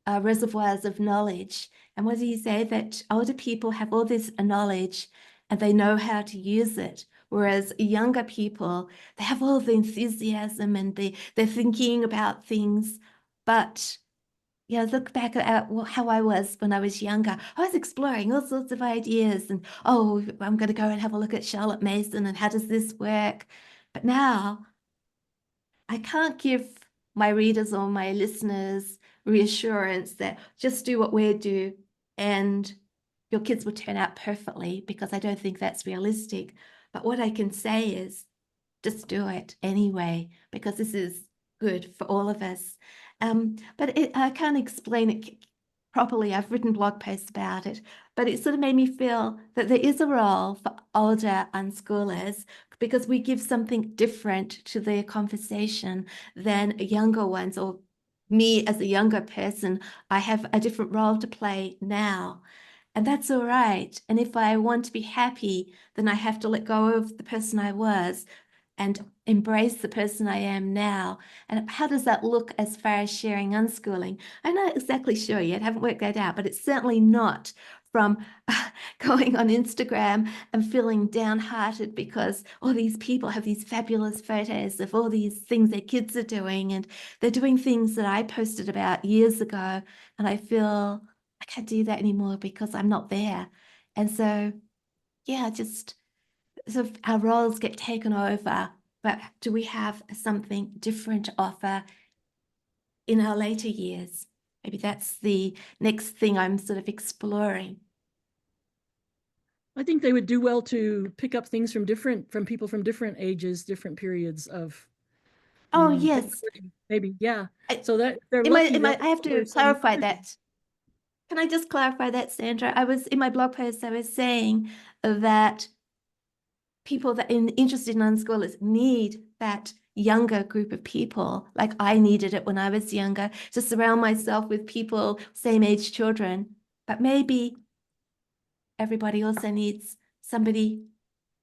reservoirs of knowledge. And what do you say? That older people have all this knowledge and they know how to use it. Whereas younger people, they have all the enthusiasm and they're thinking about things. But yeah, look back at how I was when I was younger. I was exploring all sorts of ideas and, oh, I'm going to go and have a look at Charlotte Mason and how does this work? But now I can't give my readers or my listeners reassurance that just do what we do and your kids will turn out perfectly, because I don't think that's realistic. But what I can say is just do it anyway, because this is good for all of us. But I can't explain it properly. I've written blog posts about it, but it sort of made me feel that there is a role for older unschoolers, because we give something different to their conversation than younger ones, or me as a younger person, I have a different role to play now. And that's all right. And if I want to be happy, then I have to let go of the person I was and embrace the person I am now. And how does that look as far as sharing unschooling? I'm not exactly sure yet, haven't worked that out, but it's certainly not from going on Instagram and feeling downhearted because all these people have these fabulous photos of all these things their kids are doing, and they're doing things that I posted about years ago, and I feel I can't do that anymore because I'm not there. And so, yeah, just sort of our roles get taken over, but do we have something different to offer in our later years? Maybe that's the next thing I'm sort of exploring. I think they would do well to pick up things from people from different ages, different periods of. Oh, yes. Maybe, yeah. I, So that they're am I, lucky. am I have to clarify some... that. Can I just clarify that, Sandra? I was in my blog post, I was saying that people that are interested in unschoolers need that younger group of people, like I needed it when I was younger, to surround myself with people, same age children. But maybe everybody also needs somebody,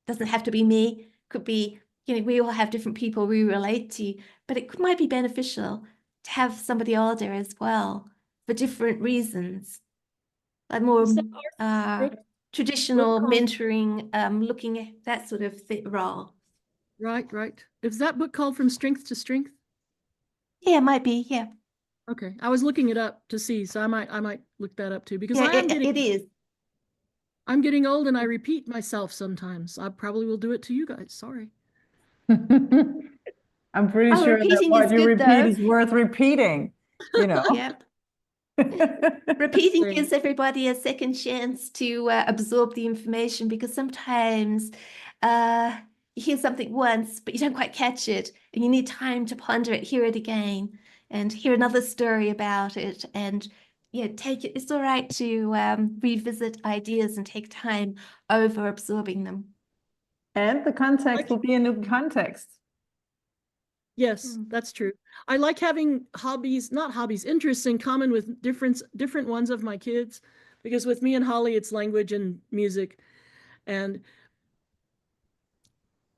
doesn't have to be me, could be, we all have different people we relate to, but it might be beneficial to have somebody older as well for different reasons, like more traditional mentoring, looking at that sort of role. Right. Is that book called From Strength to Strength? Yeah, it might be, yeah. Okay, I was looking it up to see, so I might look that up too, because yeah, it is. I'm getting old and I repeat myself sometimes. I probably will do it to you guys. Sorry. I'm pretty sure that what you repeat is worth repeating, Yep. Repeating gives everybody a second chance to absorb the information, because sometimes you hear something once, but you don't quite catch it, and you need time to ponder it, hear it again, and hear another story about it, and yeah, it's all right to revisit ideas and take time over absorbing them. And the context will be a new context. Yes, that's true. I like having interests in common with different ones of my kids, because with me and Holly, it's language and music. And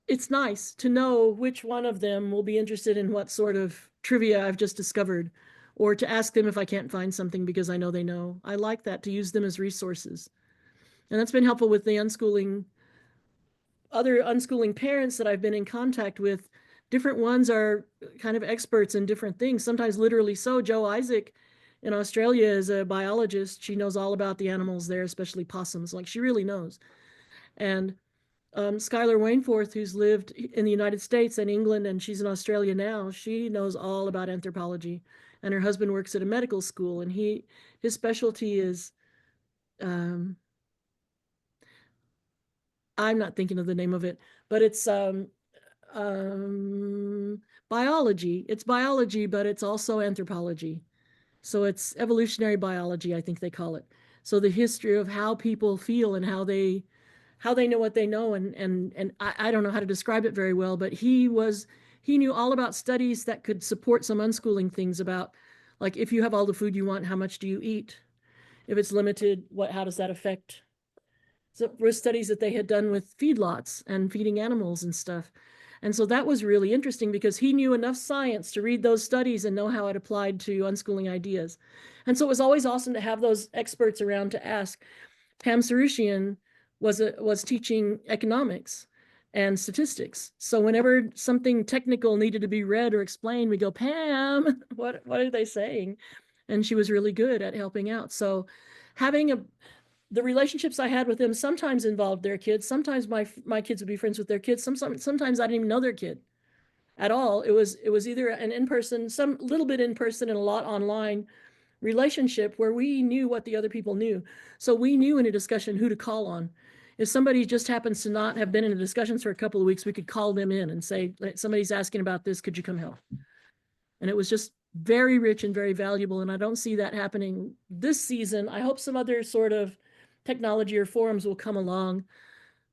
it's nice to know which one of them will be interested in what sort of trivia I've just discovered, or to ask them if I can't find something because I know they know. I like that, to use them as resources. And that's been helpful with the other unschooling parents that I've been in contact with. Different ones are kind of experts in different things, sometimes literally so. Joe Isaac in Australia is a biologist. She knows all about the animals there, especially possums. Like, she really knows. And Skylar Wainforth, who's lived in the United States and England, and she's in Australia now, she knows all about anthropology. And her husband works at a medical school, and his specialty is, I'm not thinking of the name of it, but it's biology. It's biology, but it's also anthropology. So it's evolutionary biology, I think they call it. So the history of how people feel and how they know what they know, and I don't know how to describe it very well, but he knew all about studies that could support some unschooling things about, like, if you have all the food you want, how much do you eat? If it's limited, how does that affect? So were studies that they had done with feedlots and feeding animals and stuff. And so that was really interesting, because he knew enough science to read those studies and know how it applied to unschooling ideas. And so it was always awesome to have those experts around to ask. Pam Sarushian was teaching economics and statistics. So whenever something technical needed to be read or explained, we go, Pam, what are they saying? And she was really good at helping out. So the relationships I had with them sometimes involved their kids. Sometimes my kids would be friends with their kids. Sometimes I didn't even know their kid at all. It was either an in-person, some little bit in person and a lot online relationship where we knew what the other people knew. So we knew in a discussion who to call on. If somebody just happens to not have been in a discussion for a couple of weeks, we could call them in and say, somebody's asking about this, could you come help? And it was just very rich and very valuable. And I don't see that happening this season. I hope some other sort of technology or forums will come along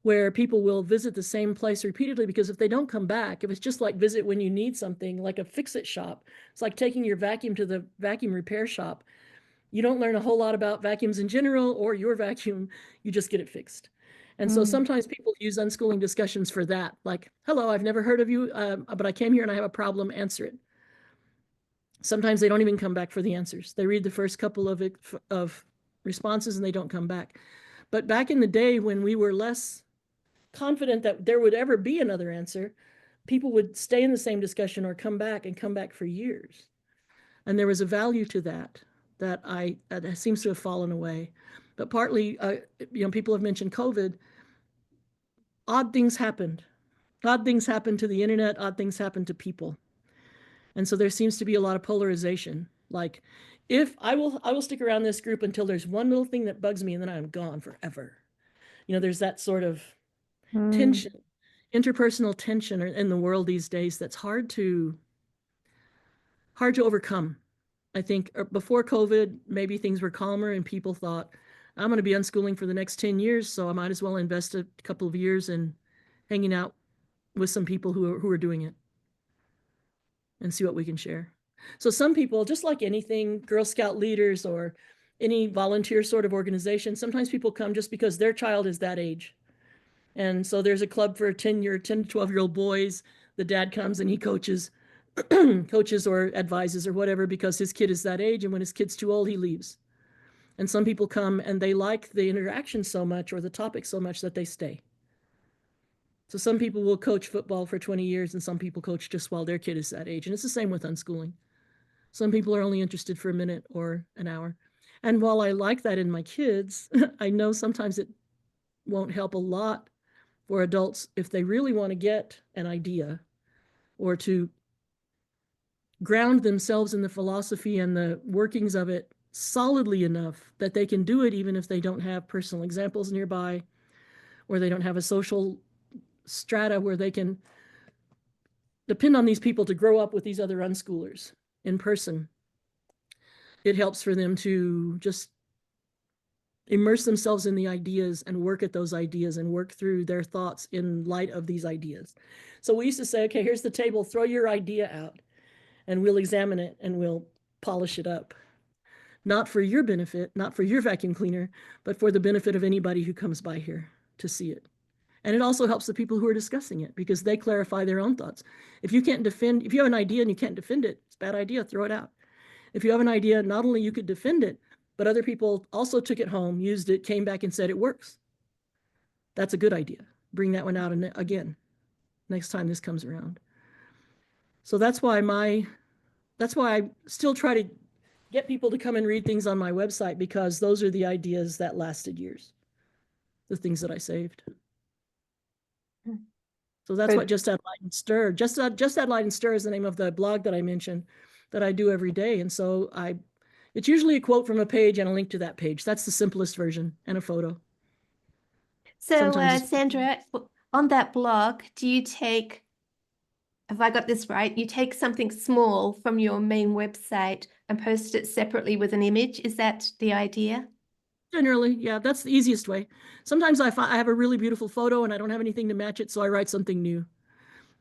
where people will visit the same place repeatedly, because if they don't come back, if it's just like visit when you need something, like a fix-it shop, it's like taking your vacuum to the vacuum repair shop. You don't learn a whole lot about vacuums in general or your vacuum, you just get it fixed. And so sometimes people use unschooling discussions for that, like, hello, I've never heard of you, but I came here and I have a problem, answer it. Sometimes they don't even come back for the answers. They read the first couple of responses and they don't come back. But back in the day when we were less confident that there would ever be another answer, people would stay in the same discussion or come back for years. And there was a value to that seems to have fallen away. But partly, people have mentioned COVID. Odd things happened. Odd things happened to the internet. Odd things happened to people. And so there seems to be a lot of polarization. Like, if I will stick around this group until there's one little thing that bugs me, and then I'm gone forever. There's that sort of tension, interpersonal tension in the world these days that's hard to overcome. I think before COVID, maybe things were calmer and people thought, I'm going to be unschooling for the next 10 years, so I might as well invest a couple of years in hanging out with some people who are doing it and see what we can share. So some people, just like anything, Girl Scout leaders or any volunteer sort of organization, sometimes people come just because their child is that age. And so there's a club for 10 to 12-year-old boys. The dad comes and he coaches or advises or whatever, because his kid is that age. And when his kid's too old, he leaves. And some people come and they like the interaction so much or the topic so much that they stay. So some people will coach football for 20 years and some people coach just while their kid is that age. And it's the same with unschooling. Some people are only interested for a minute or an hour. And while I like that in my kids, I know sometimes it won't help a lot for adults if they really want to get an idea or to ground themselves in the philosophy and the workings of it solidly enough that they can do it even if they don't have personal examples nearby, or they don't have a social strata where they can depend on these people to grow up with these other unschoolers in person. it helps for them to just immerse themselves in the ideas and work at those ideas and work through their thoughts in light of these ideas. So we used to say, okay, here's the table, throw your idea out and we'll examine it and we'll polish it up. Not for your benefit, not for your vacuum cleaner, but for the benefit of anybody who comes by here to see it. And it also helps the people who are discussing it because they clarify their own thoughts. If you have an idea and you can't defend it, it's a bad idea, throw it out. If you have an idea, not only you could defend it, but other people also took it home, used it, came back and said it works. That's a good idea. Bring that one out again next time this comes around. So that's why I still try to get people to come and read things on my website, because those are the ideas that lasted years, the things that I saved. So that's what Just Add Light and Stir. Just Add Light and Stir is the name of the blog that I mentioned that I do every day. And so it's usually a quote from a page and a link to that page. That's the simplest version, and a photo. So Sandra, on that blog, do you take, have I got this right? You take something small from your main website and post it separately with an image. Is that the idea? Generally, yeah, that's the easiest way. Sometimes I have a really beautiful photo and I don't have anything to match it, so I write something new.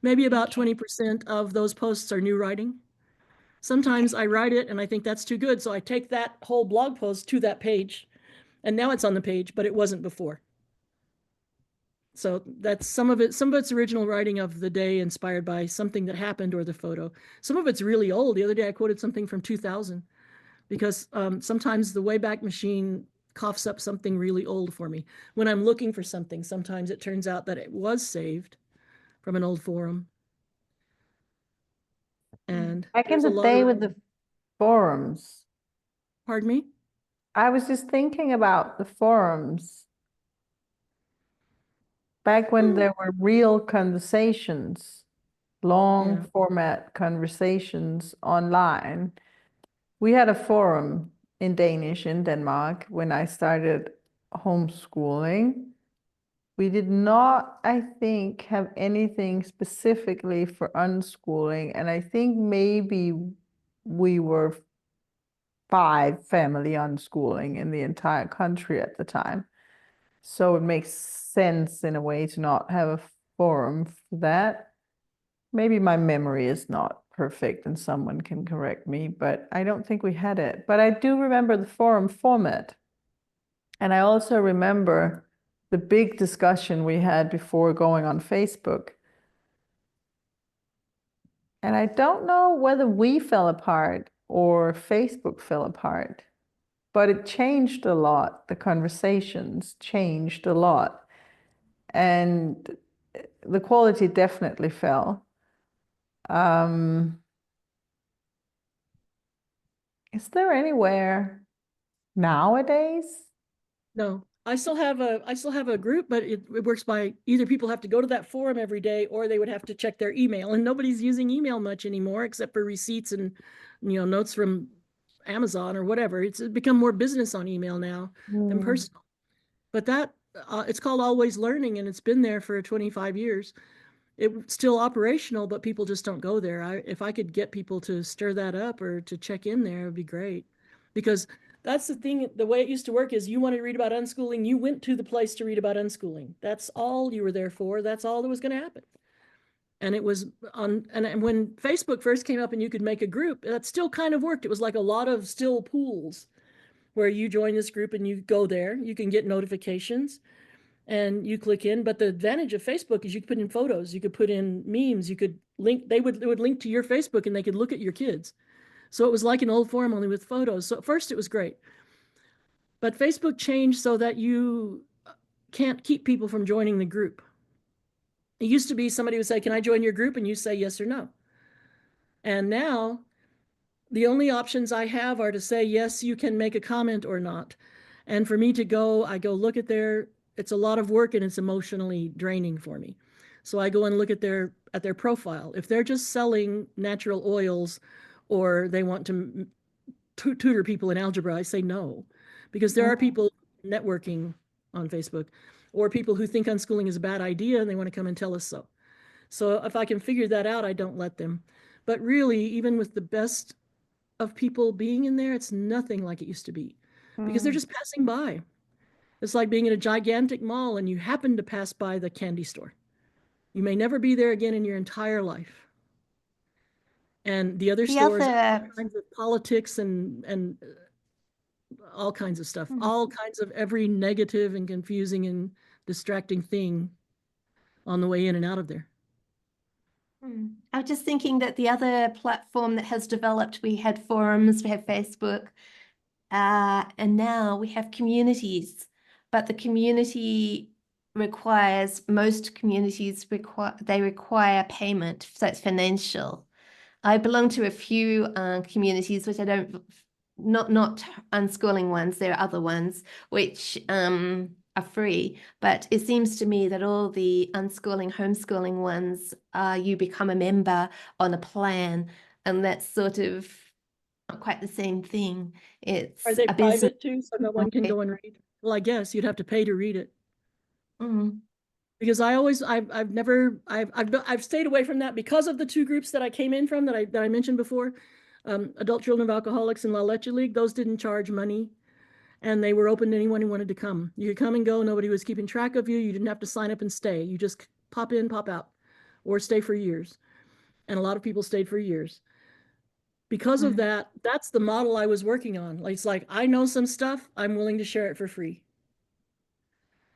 Maybe about 20% of those posts are new writing. Sometimes I write it and I think that's too good, so I take that whole blog post to that page, and now it's on the page, but it wasn't before. So that's some of it's original writing of the day inspired by something that happened or the photo. Some of it's really old. The other day I quoted something from 2000 because sometimes the Wayback Machine coughs up something really old for me. When I'm looking for something, sometimes it turns out that it was saved from an old forum. And back in the day with the forums. Pardon me? I was just thinking about the forums. Back when there were real conversations, long format conversations online. We had a forum in Danish in Denmark when I started homeschooling. We did not, I think, have anything specifically for unschooling. And I think maybe we were 5 family unschooling in the entire country at the time. So it makes sense in a way to not have a forum for that. Maybe my memory is not perfect and someone can correct me, but I don't think we had it. But I do remember the forum format. And I also remember the big discussion we had before going on Facebook. And I don't know whether we fell apart or Facebook fell apart, but it changed a lot. The conversations changed a lot. And the quality definitely fell. Is there anywhere nowadays? No, I still have a group, but it works by either people have to go to that forum every day or they would have to check their email, and nobody's using email much anymore except for receipts and notes from Amazon or whatever. It's become more business on email now than personal. But that it's called Always Learning, and it's been there for 25 years. It's still operational, but people just don't go there. If I could get people to stir that up or to check in there, it would be great. Because that's the thing, the way it used to work is you wanted to read about unschooling, you went to the place to read about unschooling. That's all you were there for. That's all that was going to happen. And it was and when Facebook first came up and you could make a group, that still kind of worked. It was like a lot of still pools where you join this group and you go there, you can get notifications and you click in. But the advantage of Facebook is you could put in photos, you could put in memes, you could link, it would link to your Facebook and they could look at your kids. So it was like an old forum only with photos. So at first it was great. But Facebook changed so that you can't keep people from joining the group. It used to be somebody would say, can I join your group? And you say yes or no. And now the only options I have are to say, yes, you can make a comment or not. And for me to go, I go look at it's a lot of work and it's emotionally draining for me. So I go and look at their profile. If they're just selling natural oils or they want to tutor people in algebra, I say no, because there are people networking on Facebook or people who think unschooling is a bad idea and they want to come and tell us so. So if I can figure that out, I don't let them. But really, even with the best of people being in there, it's nothing like it used to be because they're just passing by. It's like being in a gigantic mall and you happen to pass by the candy store. You may never be there again in your entire life. And the other The stores, all other, kinds of politics and all kinds of stuff, all kinds of every negative and confusing and distracting thing on the way in and out of there. I was just thinking that the other platform that has developed, we had forums, we have Facebook, and now we have communities, but the community most communities require payment, so it's financial. I belong to a few communities which I don't, not unschooling ones, there are other ones which are free, but it seems to me that all the unschooling, homeschooling ones, you become a member on a plan, and that's sort of not quite the same thing. It's Are they a business. private too, so no one can go and read? Well, I guess you'd have to pay to read it. Because I've stayed away from that because of the two groups that I came in from that I mentioned before, Adult Children of Alcoholics and La Leche League. Those didn't charge money, and they were open to anyone who wanted to come. You could come and go. Nobody was keeping track of you. You didn't have to sign up and stay. You just pop in, pop out, or stay for years. And a lot of people stayed for years. Because of that, that's the model I was working on. Like, it's like, I know some stuff, I'm willing to share it for free.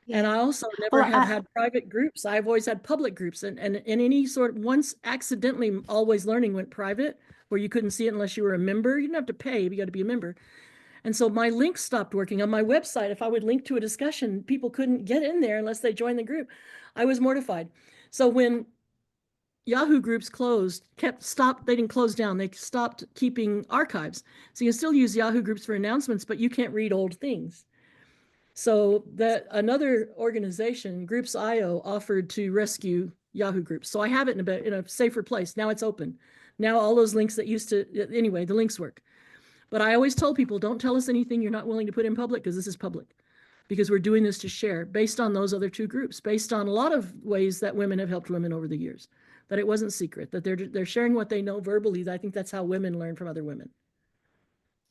And I also never have had private groups. I've always had public groups, and in any sort of, once accidentally Always Learning went private, where you couldn't see it unless you were a member. You didn't have to pay, but you got to be a member. And so my links stopped working on my website. If I would link to a discussion, people couldn't get in there unless they joined the group. I was mortified. So when Yahoo groups they didn't close down. They stopped keeping archives. So you can still use Yahoo groups for announcements, but you can't read old things. So that another organization, Groups.io, offered to rescue Yahoo groups. So I have it in a safer place. Now it's open. Now all those links that used to, anyway, the links work. But I always told people, don't tell us anything you're not willing to put in public, because this is public. Because we're doing this to share based on those other two groups, based on a lot of ways that women have helped women over the years, that it wasn't secret, that they're sharing what they know verbally. I think that's how women learn from other women.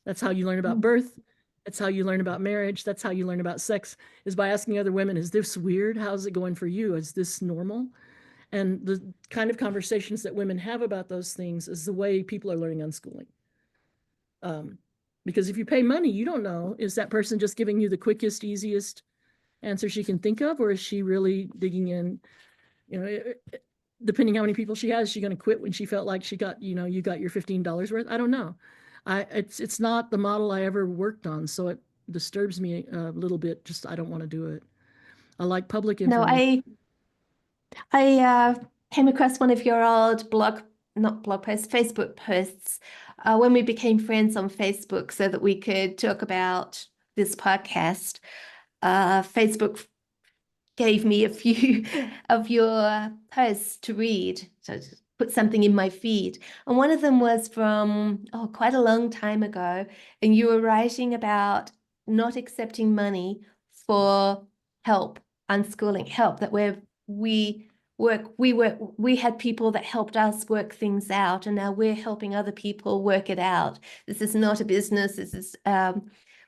That's how you learn about birth. That's how you learn about marriage. That's how you learn about sex, is by asking other women, is this weird? How's it going for you? Is this normal? And the kind of conversations that women have about those things is the way people are learning unschooling. Because if you pay money, you don't know, is that person just giving you the quickest, easiest answer she can think of, or is she really digging in? Depending how many people she has, is she going to quit when she felt like she got, you got your $15 worth? I don't know. It's not the model I ever worked on, so it disturbs me a little bit. Just I don't want to do it. I like public information. No, I came across one of your old Facebook posts, when we became friends on Facebook so that we could talk about this podcast. Facebook gave me a few of your posts to read, so to put something in my feed. And one of them was from, quite a long time ago. And you were writing about not accepting money for help, unschooling help, that we had people that helped us work things out, and now we're helping other people work it out. This is not a business. This is,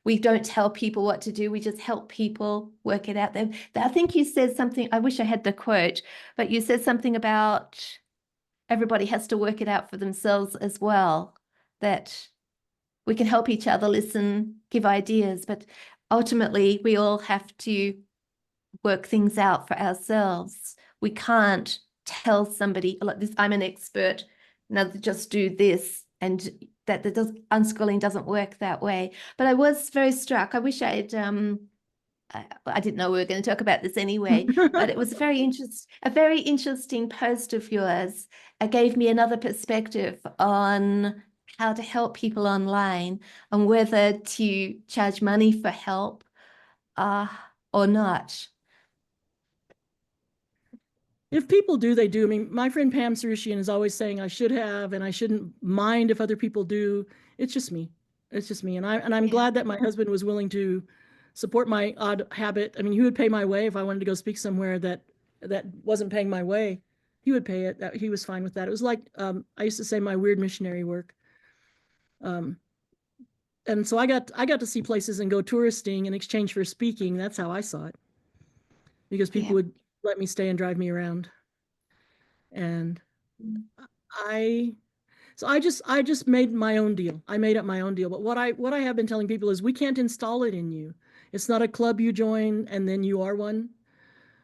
we don't tell people what to do. We just help people work it out. I think you said something, I wish I had the quote, but you said something about everybody has to work it out for themselves as well, that we can help each other, listen, give ideas, but ultimately we all have to work things out for ourselves. We can't tell somebody like this, I'm an expert, now just do this, and unschooling doesn't work that way. But I was very struck. I wish I didn't know we were going to talk about this anyway, but it was a very interesting post of yours. It gave me another perspective on how to help people online, and whether to charge money for help or not. If people do, they do. I mean, my friend Pam Sarushian is always saying I should have, and I shouldn't mind if other people do. It's just me. It's just me. And I'm glad that my husband was willing to support my odd habit. I mean, he would pay my way if I wanted to go speak somewhere that wasn't paying my way. He would pay it. He was fine with that. It was like, I used to say, my weird missionary work. And so I got to see places and go touristing in exchange for speaking. That's how I saw it, because people would let me stay and drive me around. And I just made my own deal. I made up my own deal. But what I have been telling people is we can't install it in you. It's not a club you join and then you are one.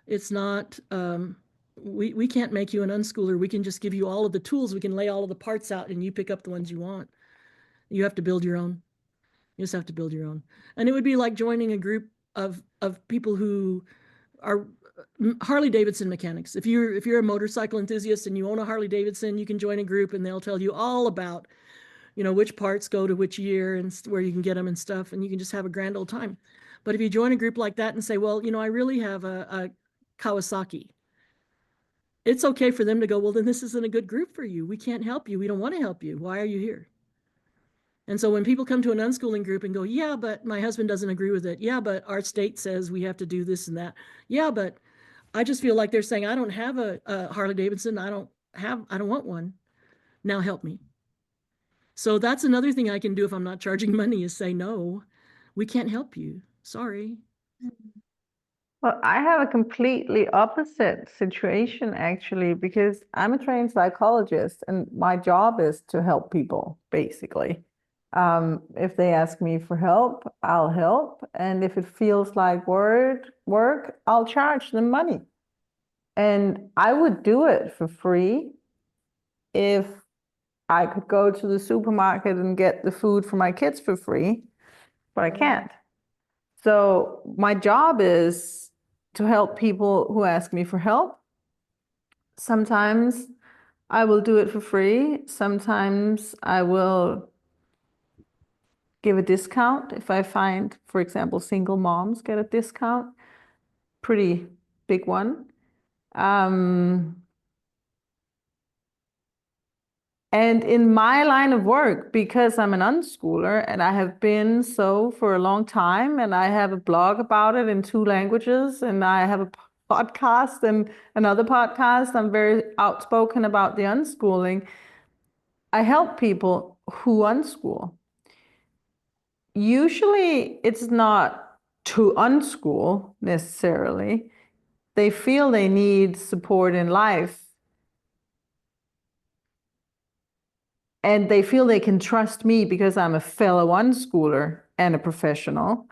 It's not, we can't make you an unschooler. We can just give you all of the tools. We can lay all of the parts out and you pick up the ones you want. You have to build your own. You just have to build your own. And it would be like joining a group of people who are Harley Davidson mechanics. If you're a motorcycle enthusiast and you own a Harley Davidson, you can join a group and they'll tell you all about, which parts go to which year and where you can get them and stuff, and you can just have a grand old time. But if you join a group like that and say, well, I really have a Kawasaki, it's okay for them to go, well, then this isn't a good group for you. We can't help you. We don't want to help you. Why are you here? And so when people come to an unschooling group and go, yeah, but my husband doesn't agree with it. Yeah, but our state says we have to do this and that. Yeah, but I just feel like they're saying, I don't have a Harley Davidson. I don't want one. Now help me. So that's another thing I can do if I'm not charging money, is say, no, we can't help you. Sorry. Well, I have a completely opposite situation, actually, because I'm a trained psychologist and my job is to help people, basically. If they ask me for help, I'll help. And if it feels like work, I'll charge them money. And I would do it for free if I could go to the supermarket and get the food for my kids for free, but I can't. So my job is to help people who ask me for help. Sometimes I will do it for free. Sometimes I will give a discount if I find, for example, single moms get a discount, pretty big one. And in my line of work, because I'm an unschooler and I have been so for a long time, and I have a blog about it in 2 languages, and I have a podcast and another podcast, I'm very outspoken about the unschooling. I help people who unschool. Usually it's not to unschool necessarily. They feel they need support in life. And they feel they can trust me because I'm a fellow unschooler and a professional.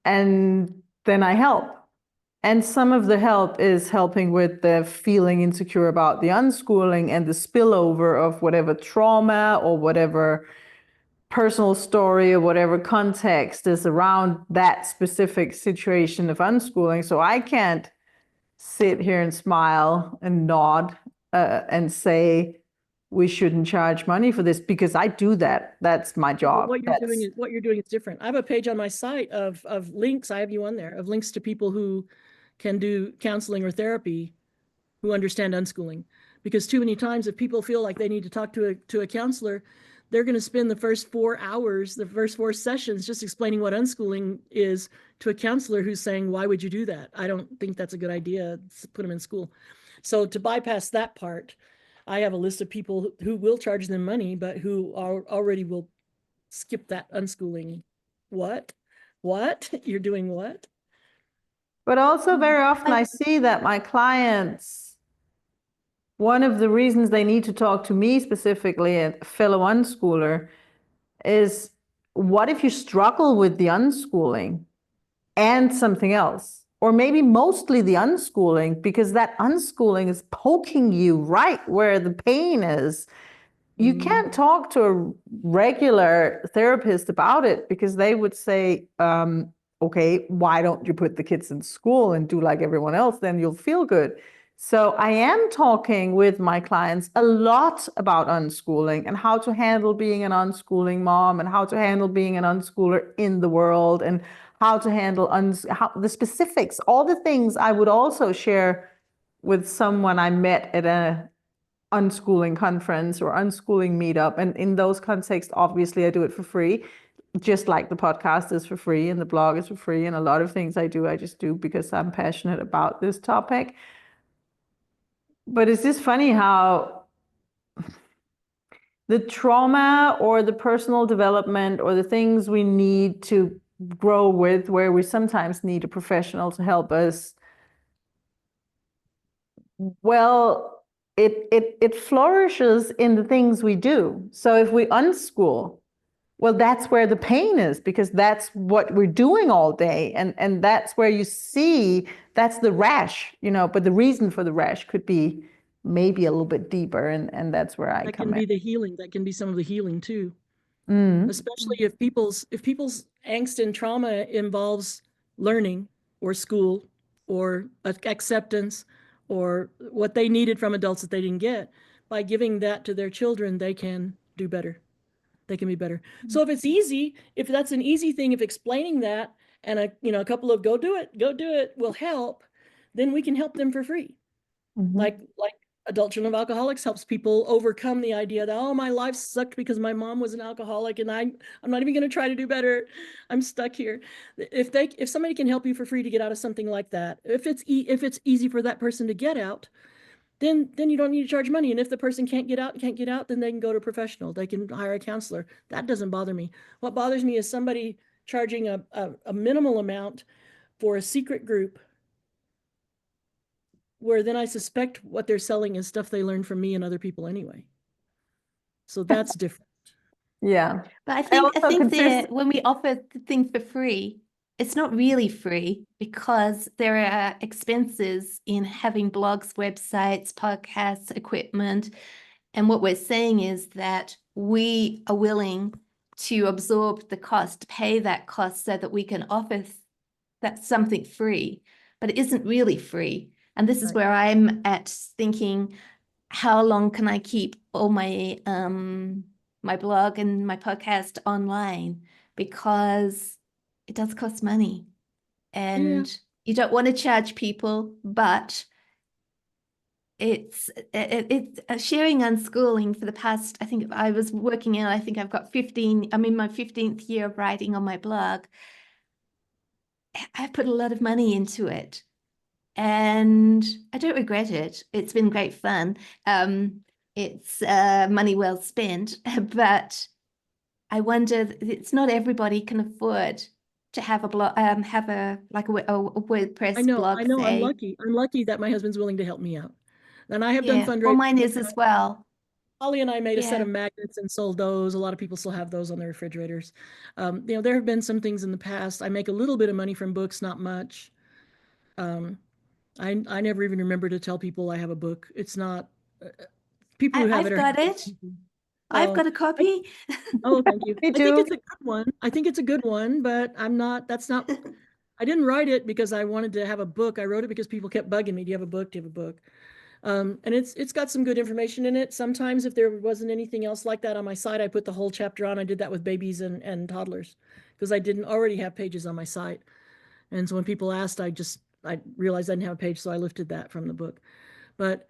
And then I help. And some of the help is helping with the feeling insecure about the unschooling and the spillover of whatever trauma or whatever personal story or whatever context is around that specific situation of unschooling. So I can't sit here and smile and nod and say, we shouldn't charge money for this, because I do that. That's my job. What you're doing is different. I have a page on my site of links. I have you on there of links to people who can do counseling or therapy who understand unschooling. Because too many times, if people feel like they need to talk to a counselor, they're going to spend the first 4 hours, the first 4 sessions, just explaining what unschooling is to a counselor who's saying, why would you do that? I don't think that's a good idea. Put them in school. So to bypass that part, I have a list of people who will charge them money, but who already will skip that unschooling. What? You're doing what? But also very often I see that my clients, one of the reasons they need to talk to me specifically, a fellow unschooler, is what if you struggle with the unschooling and something else? Or maybe mostly the unschooling, because that unschooling is poking you right where the pain is. You can't talk to a regular therapist about it, because they would say, okay, why don't you put the kids in school and do like everyone else? Then you'll feel good. So I am talking with my clients a lot about unschooling and how to handle being an unschooling mom and how to handle being an unschooler in the world and how to handle the specifics, all the things I would also share with someone I met at a unschooling conference or unschooling meetup. And in those contexts, obviously I do it for free, just like the podcast is for free and the blog is for free. And a lot of things I just do because I'm passionate about this topic. But it's just funny how the trauma or the personal development or the things we need to grow with, where we sometimes need a professional to help us, well, it flourishes in the things we do. So if we unschool, well, that's where the pain is, because that's what we're doing all day. And that's where you see, that's the rash, but the reason for the rash could be maybe a little bit deeper. And that's where I That come can be in. the healing. That can be some of the healing too. Mm. Especially if people's angst and trauma involves learning or school or acceptance or what they needed from adults that they didn't get. By giving that to their children, they can do better. They can be better. So if it's easy, if that's an easy thing, if explaining that and a couple of go do it will help, then we can help them for free. Mm-hmm. Like Adult Children of Alcoholics helps people overcome the idea that, oh, my life sucked because my mom was an alcoholic and I'm not even going to try to do better. I'm stuck here. If somebody can help you for free to get out of something like that, if it's easy for that person to get out, then you don't need to charge money. And if the person can't get out, then they can go to a professional. They can hire a counselor. That doesn't bother me. What bothers me is somebody charging a minimal amount for a secret group, where then I suspect what they're selling is stuff they learned from me and other people anyway. So that's different. Yeah. But I think also when we offer the thing for free, it's not really free, because there are expenses in having blogs, websites, podcasts, equipment. And what we're saying is that we are willing to absorb the cost, pay that cost, so that we can offer that something free, but it isn't really free. And this is Right. where I'm at, thinking, how long can I keep all my my blog and my podcast online? Because it does cost money, and you don't want to charge people, but it's sharing Unschooling for the past, I think I was working out, I think I've got 15, I'm in my 15th year of writing on my blog. I've put a lot of money into it, and I don't regret it. It's been great fun. It's money well spent, but I wonder, it's not everybody can afford to have a blog, have a WordPress blog. I know. Say. I'm lucky that my husband's willing to help me out. And I have done Yeah, fundraising. well, mine is as well. Holly and I made a set Yeah. of magnets and sold those. A lot of people still have those on their refrigerators. There have been some things in the past. I make a little bit of money from books, not much. I never even remember to tell people I have a book. It's not people who have I've got it. I've got a copy. Oh, thank you. Me I think too. it's a good one. I think it's a good one, but that's not, I didn't write it because I wanted to have a book. I wrote it because people kept bugging me. Do you have a book? Do you have a book? And it's got some good information in it. Sometimes if there wasn't anything else like that on my site, I put the whole chapter on. I did that with babies and toddlers because I didn't already have pages on my site. And so when people asked, I realized I didn't have a page, so I lifted that from the book. But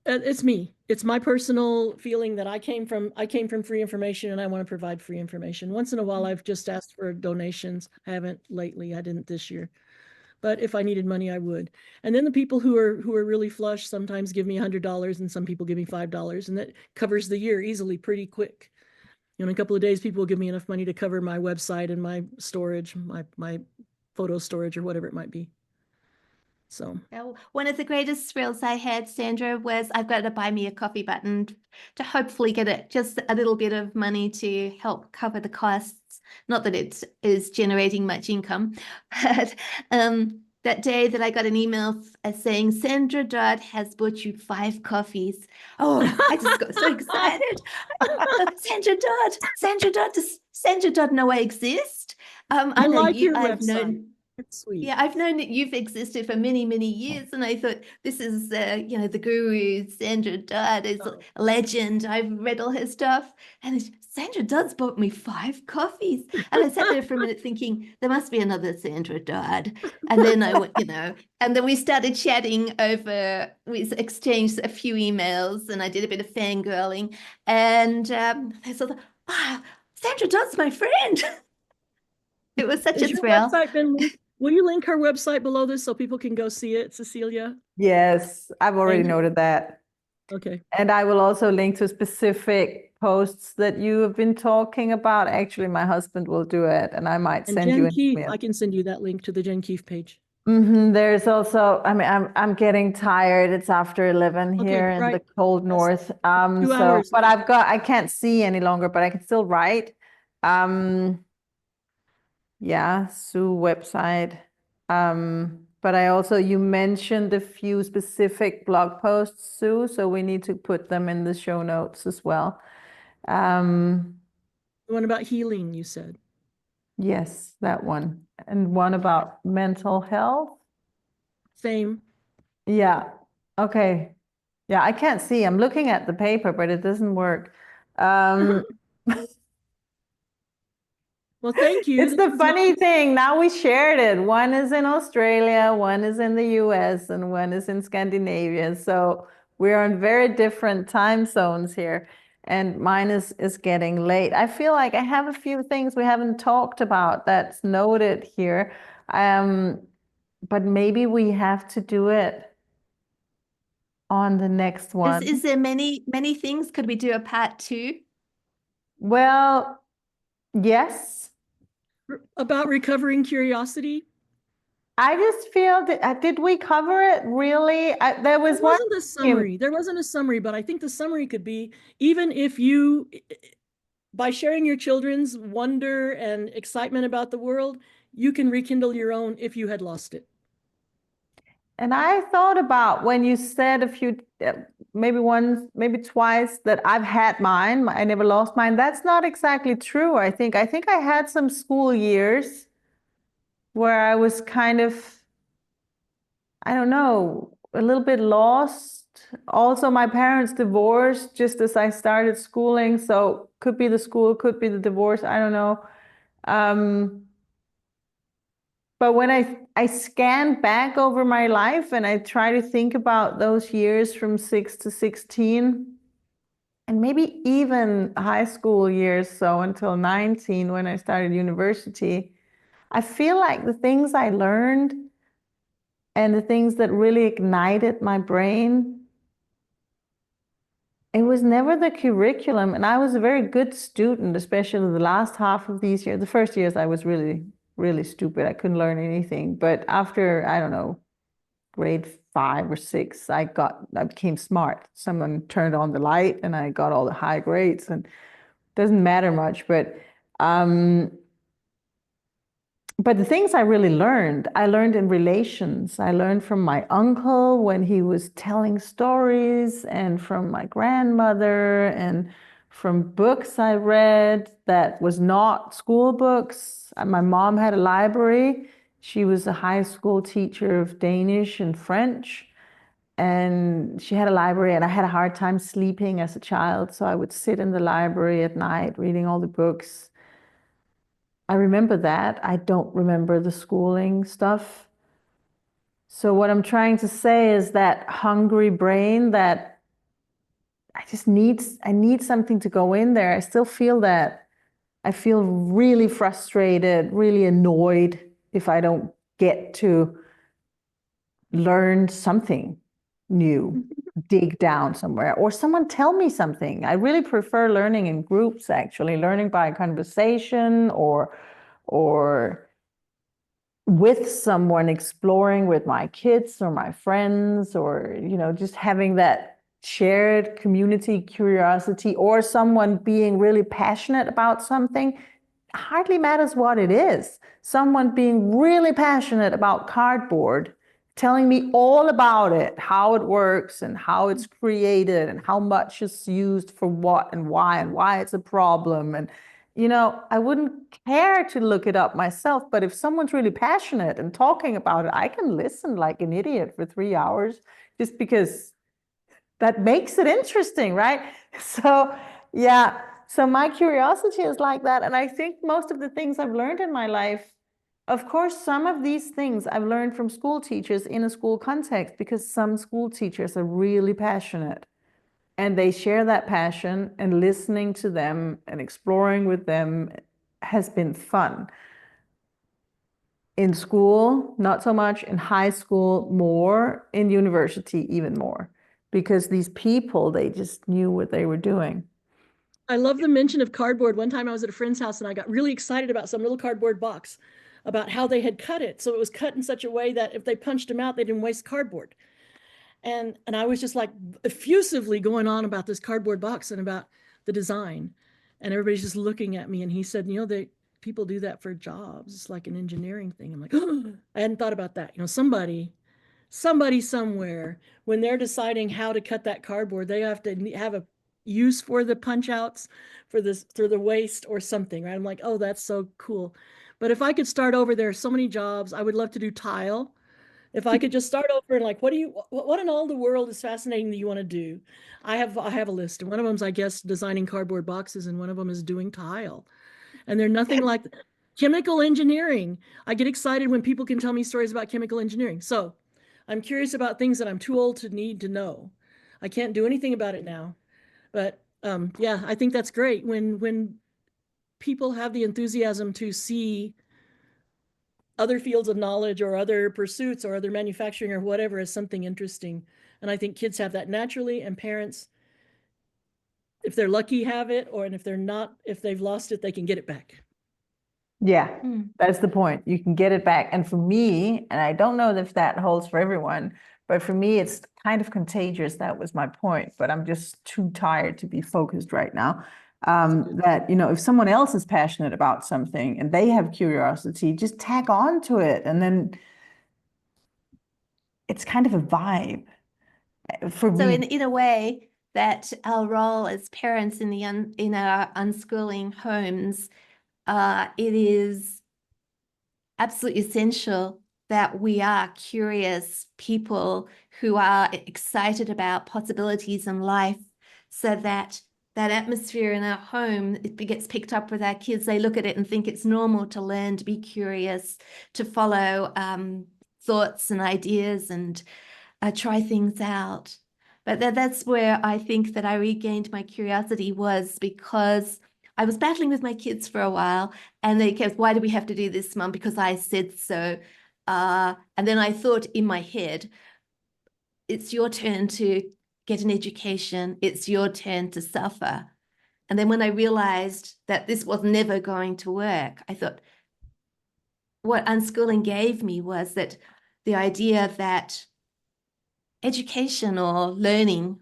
it's me. It's my personal feeling that I came from free information, and I want to provide free information. Once in a while, I've just asked for donations. I haven't lately. I didn't this year. But if I needed money, I would. And then the people who are really flush sometimes give me $100, and some people give me $5, and that covers the year easily, pretty quick. In a couple of days, people will give me enough money to cover my website and my storage, my photo storage, or whatever it might be. So one of the greatest thrills I had, Sandra, was I've got a buy me a coffee button to hopefully get just a little bit of money to help cover the costs. Not that it is generating much income, but that day that I got an email saying Sandra Dodd has bought you 5 coffees. Oh, I just got so excited. Sandra Dodd, does Sandra Dodd know I exist? I like your website. It's sweet. Yeah, I've known that you've existed for many, many years, and I thought this is, the guru, Sandra Dodd is a legend. I've read all her stuff, and Sandra Dodd's bought me 5 coffees, and I sat there for a minute thinking there must be another Sandra Dodd, and then I went, and then we started chatting we exchanged a few emails, and I did a bit of fangirling, and I thought, Sandra Dodd's my friend. It was such a thrill. Will you link her website below this so people can go see it, Cecilia? Yes, I've already noted that. Okay. And I will also link to specific posts that you have been talking about. Actually, my husband will do it, and I might And send you Jen an Keefe, email. I can send you that link to the Jen Keefe page. There's also, I mean, I'm getting tired. It's after 11 Okay, here in the right. cold That's north. 2 So, hours but left. I can't see any longer, but I can still write. Yeah, Sue website. But I also, you mentioned a few specific blog posts, Sue, so we need to put them in the show notes as well. The one about healing, you said. Yes, that one. And one about mental health. Same. Yeah. Okay. Yeah, I can't see. I'm looking at the paper, but it doesn't work. Well, thank you. It's This the was funny nice. thing. Now we shared it. One is in Australia, one is in the US, and one is in Scandinavia. So we're on very different time zones here. And mine is getting late. I feel like I have a few things we haven't talked about that's noted here. But maybe we have to do it on the next one. Is there many things? Could we do a part 2? Well, yes. About recovering curiosity. I just feel that, did we cover it really? There was There one. wasn't a summary. There wasn't a summary, but I think the summary could be, even if you, by sharing your children's wonder and excitement about the world, you can rekindle your own if you had lost it. And I thought about when you said a few, maybe once, maybe twice, that I've had mine. I never lost mine. That's not exactly true. I think I had some school years where I was kind of, I don't know, a little bit lost. Also, my parents divorced just as I started schooling, so could be the school, could be the divorce. I don't know. But when I scan back over my life and I try to think about those years from 6 to 16, and maybe even high school years, so until 19 when I started university, I feel like the things I learned and the things that really ignited my brain, it was never the curriculum. And I was a very good student, especially the last half of these years. The first years I was really, really stupid. I couldn't learn anything. But after, I don't know, grade 5 or 6, I became smart. Someone turned on the light and I got all the high grades, and it doesn't matter much. But the things I really learned, I learned in relations. I learned from my uncle when he was telling stories, and from my grandmother, and from books I read that was not school books. My mom had a library. She was a high school teacher of Danish and French, and she had a library, and I had a hard time sleeping as a child, so I would sit in the library at night reading all the books. I remember that. I don't remember the schooling stuff. So what I'm trying to say is that hungry brain that I need something to go in there. I still feel that. I feel really frustrated, really annoyed if I don't get to learn something new, dig down somewhere, or someone tell me something. I really prefer learning in groups, actually, learning by conversation or with someone, exploring with my kids or my friends, or just having that shared community curiosity, or someone being really passionate about something. Hardly matters what it is. Someone being really passionate about cardboard, telling me all about it, how it works and how it's created and how much is used for what and why it's a problem. And I wouldn't care to look it up myself, but if someone's really passionate and talking about it, I can listen like an idiot for 3 hours just because that makes it interesting, right? So, yeah. So my curiosity is like that. And I think most of the things I've learned in my life, of course, some of these things I've learned from school teachers in a school context, because some school teachers are really passionate and they share that passion, and listening to them and exploring with them has been fun. In school, not so much. In high school, more. In university, even more. because these people, they just knew what they were doing. I love the mention of cardboard. One time I was at a friend's house and I got really excited about some little cardboard box, about how they had cut it. So it was cut in such a way that if they punched them out, they didn't waste cardboard. And I was just like effusively going on about this cardboard box and about the design. And everybody's just looking at me. And he said, you know, people do that for jobs. It's like an engineering thing. I'm like, oh, I hadn't thought about that. You know, somebody somewhere, when they're deciding how to cut that cardboard, they have to have a use for the punch outs, for the waste or something, right? I'm like, oh, that's so cool. But if I could start over, there are so many jobs. I would love to do tile. If I could just start over and like, what in all the world is fascinating that you want to do? I have a list, and one of them is, I guess, designing cardboard boxes, and one of them is doing tile. And they're nothing like chemical engineering. I get excited when people can tell me stories about chemical engineering. So I'm curious about things that I'm too old to need to know. I can't do anything about it now. But yeah, I think that's great when people have the enthusiasm to see other fields of knowledge or other pursuits or other manufacturing or whatever as something interesting. And I think kids have that naturally, and parents, if they're lucky, have it, and if they're not, if they've lost it, they can get it back. Yeah, that's the point. You can get it back. And for me, and I don't know if that holds for everyone, but for me, it's kind of contagious. That was my point, but I'm just too tired to be focused right now. That, you know, if someone else is passionate about something and they have curiosity, just tag on to it. And then it's kind of a vibe for So me. in a way, that our role as parents in our unschooling homes, it is absolutely essential that we are curious people who are excited about possibilities in life, so that that atmosphere in our home, it gets picked up with our kids. They look at it and think it's normal to learn, to be curious, to follow thoughts and ideas, and try things out. But that's where I think that I regained my curiosity, was because I was battling with my kids for a while, and they kept, why do we have to do this, Mum? Because I said so. And then I thought in my head, it's your turn to get an education. It's your turn to suffer. And then when I realized that this was never going to work, I thought, what unschooling gave me was that the idea that education or learning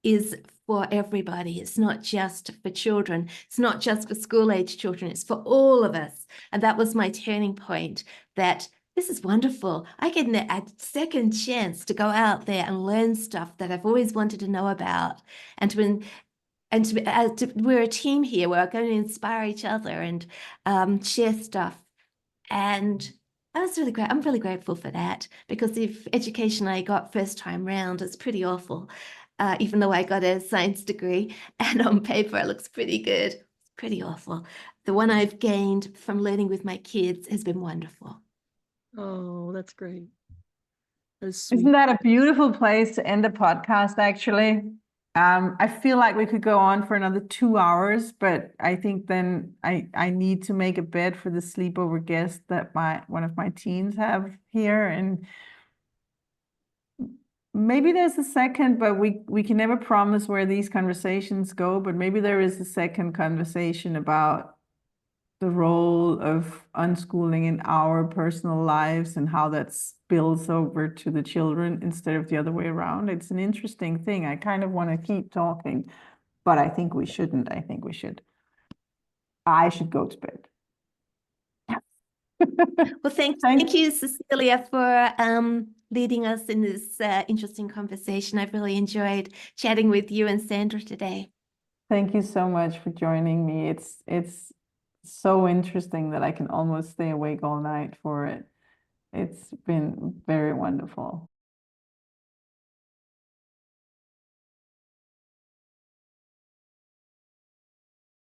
is for everybody. It's not just for children. It's not just for school-age children. It's for all of us. And that was my turning point, that this is wonderful. I get a second chance to go out there and learn stuff that I've always wanted to know about. We're a team here. We're going to inspire each other and share stuff. And I was really great. I'm really grateful for that, because the education I got first time round is pretty awful. Even though I got a science degree and on paper it looks pretty good, it's pretty awful. The one I've gained from learning with my kids has been wonderful. Oh, that's great. That's sweet. Isn't that a beautiful place to end the podcast, actually? I feel like we could go on for another 2 hours, but I think then I need to make a bed for the sleepover guest that one of my teens have here. And maybe there's a second, but we can never promise where these conversations go, but maybe there is a second conversation about the role of unschooling in our personal lives and how that spills over to the children instead of the other way around. It's an interesting thing. I kind of want to keep talking, but I think we shouldn't. I think we should. I should go to bed. Well, thank you, Cecilia, for leading us in this interesting conversation. I've really enjoyed chatting with you and Sandra today. Thank you so much for joining me. It's so interesting that I can almost stay awake all night for it. It's been very wonderful.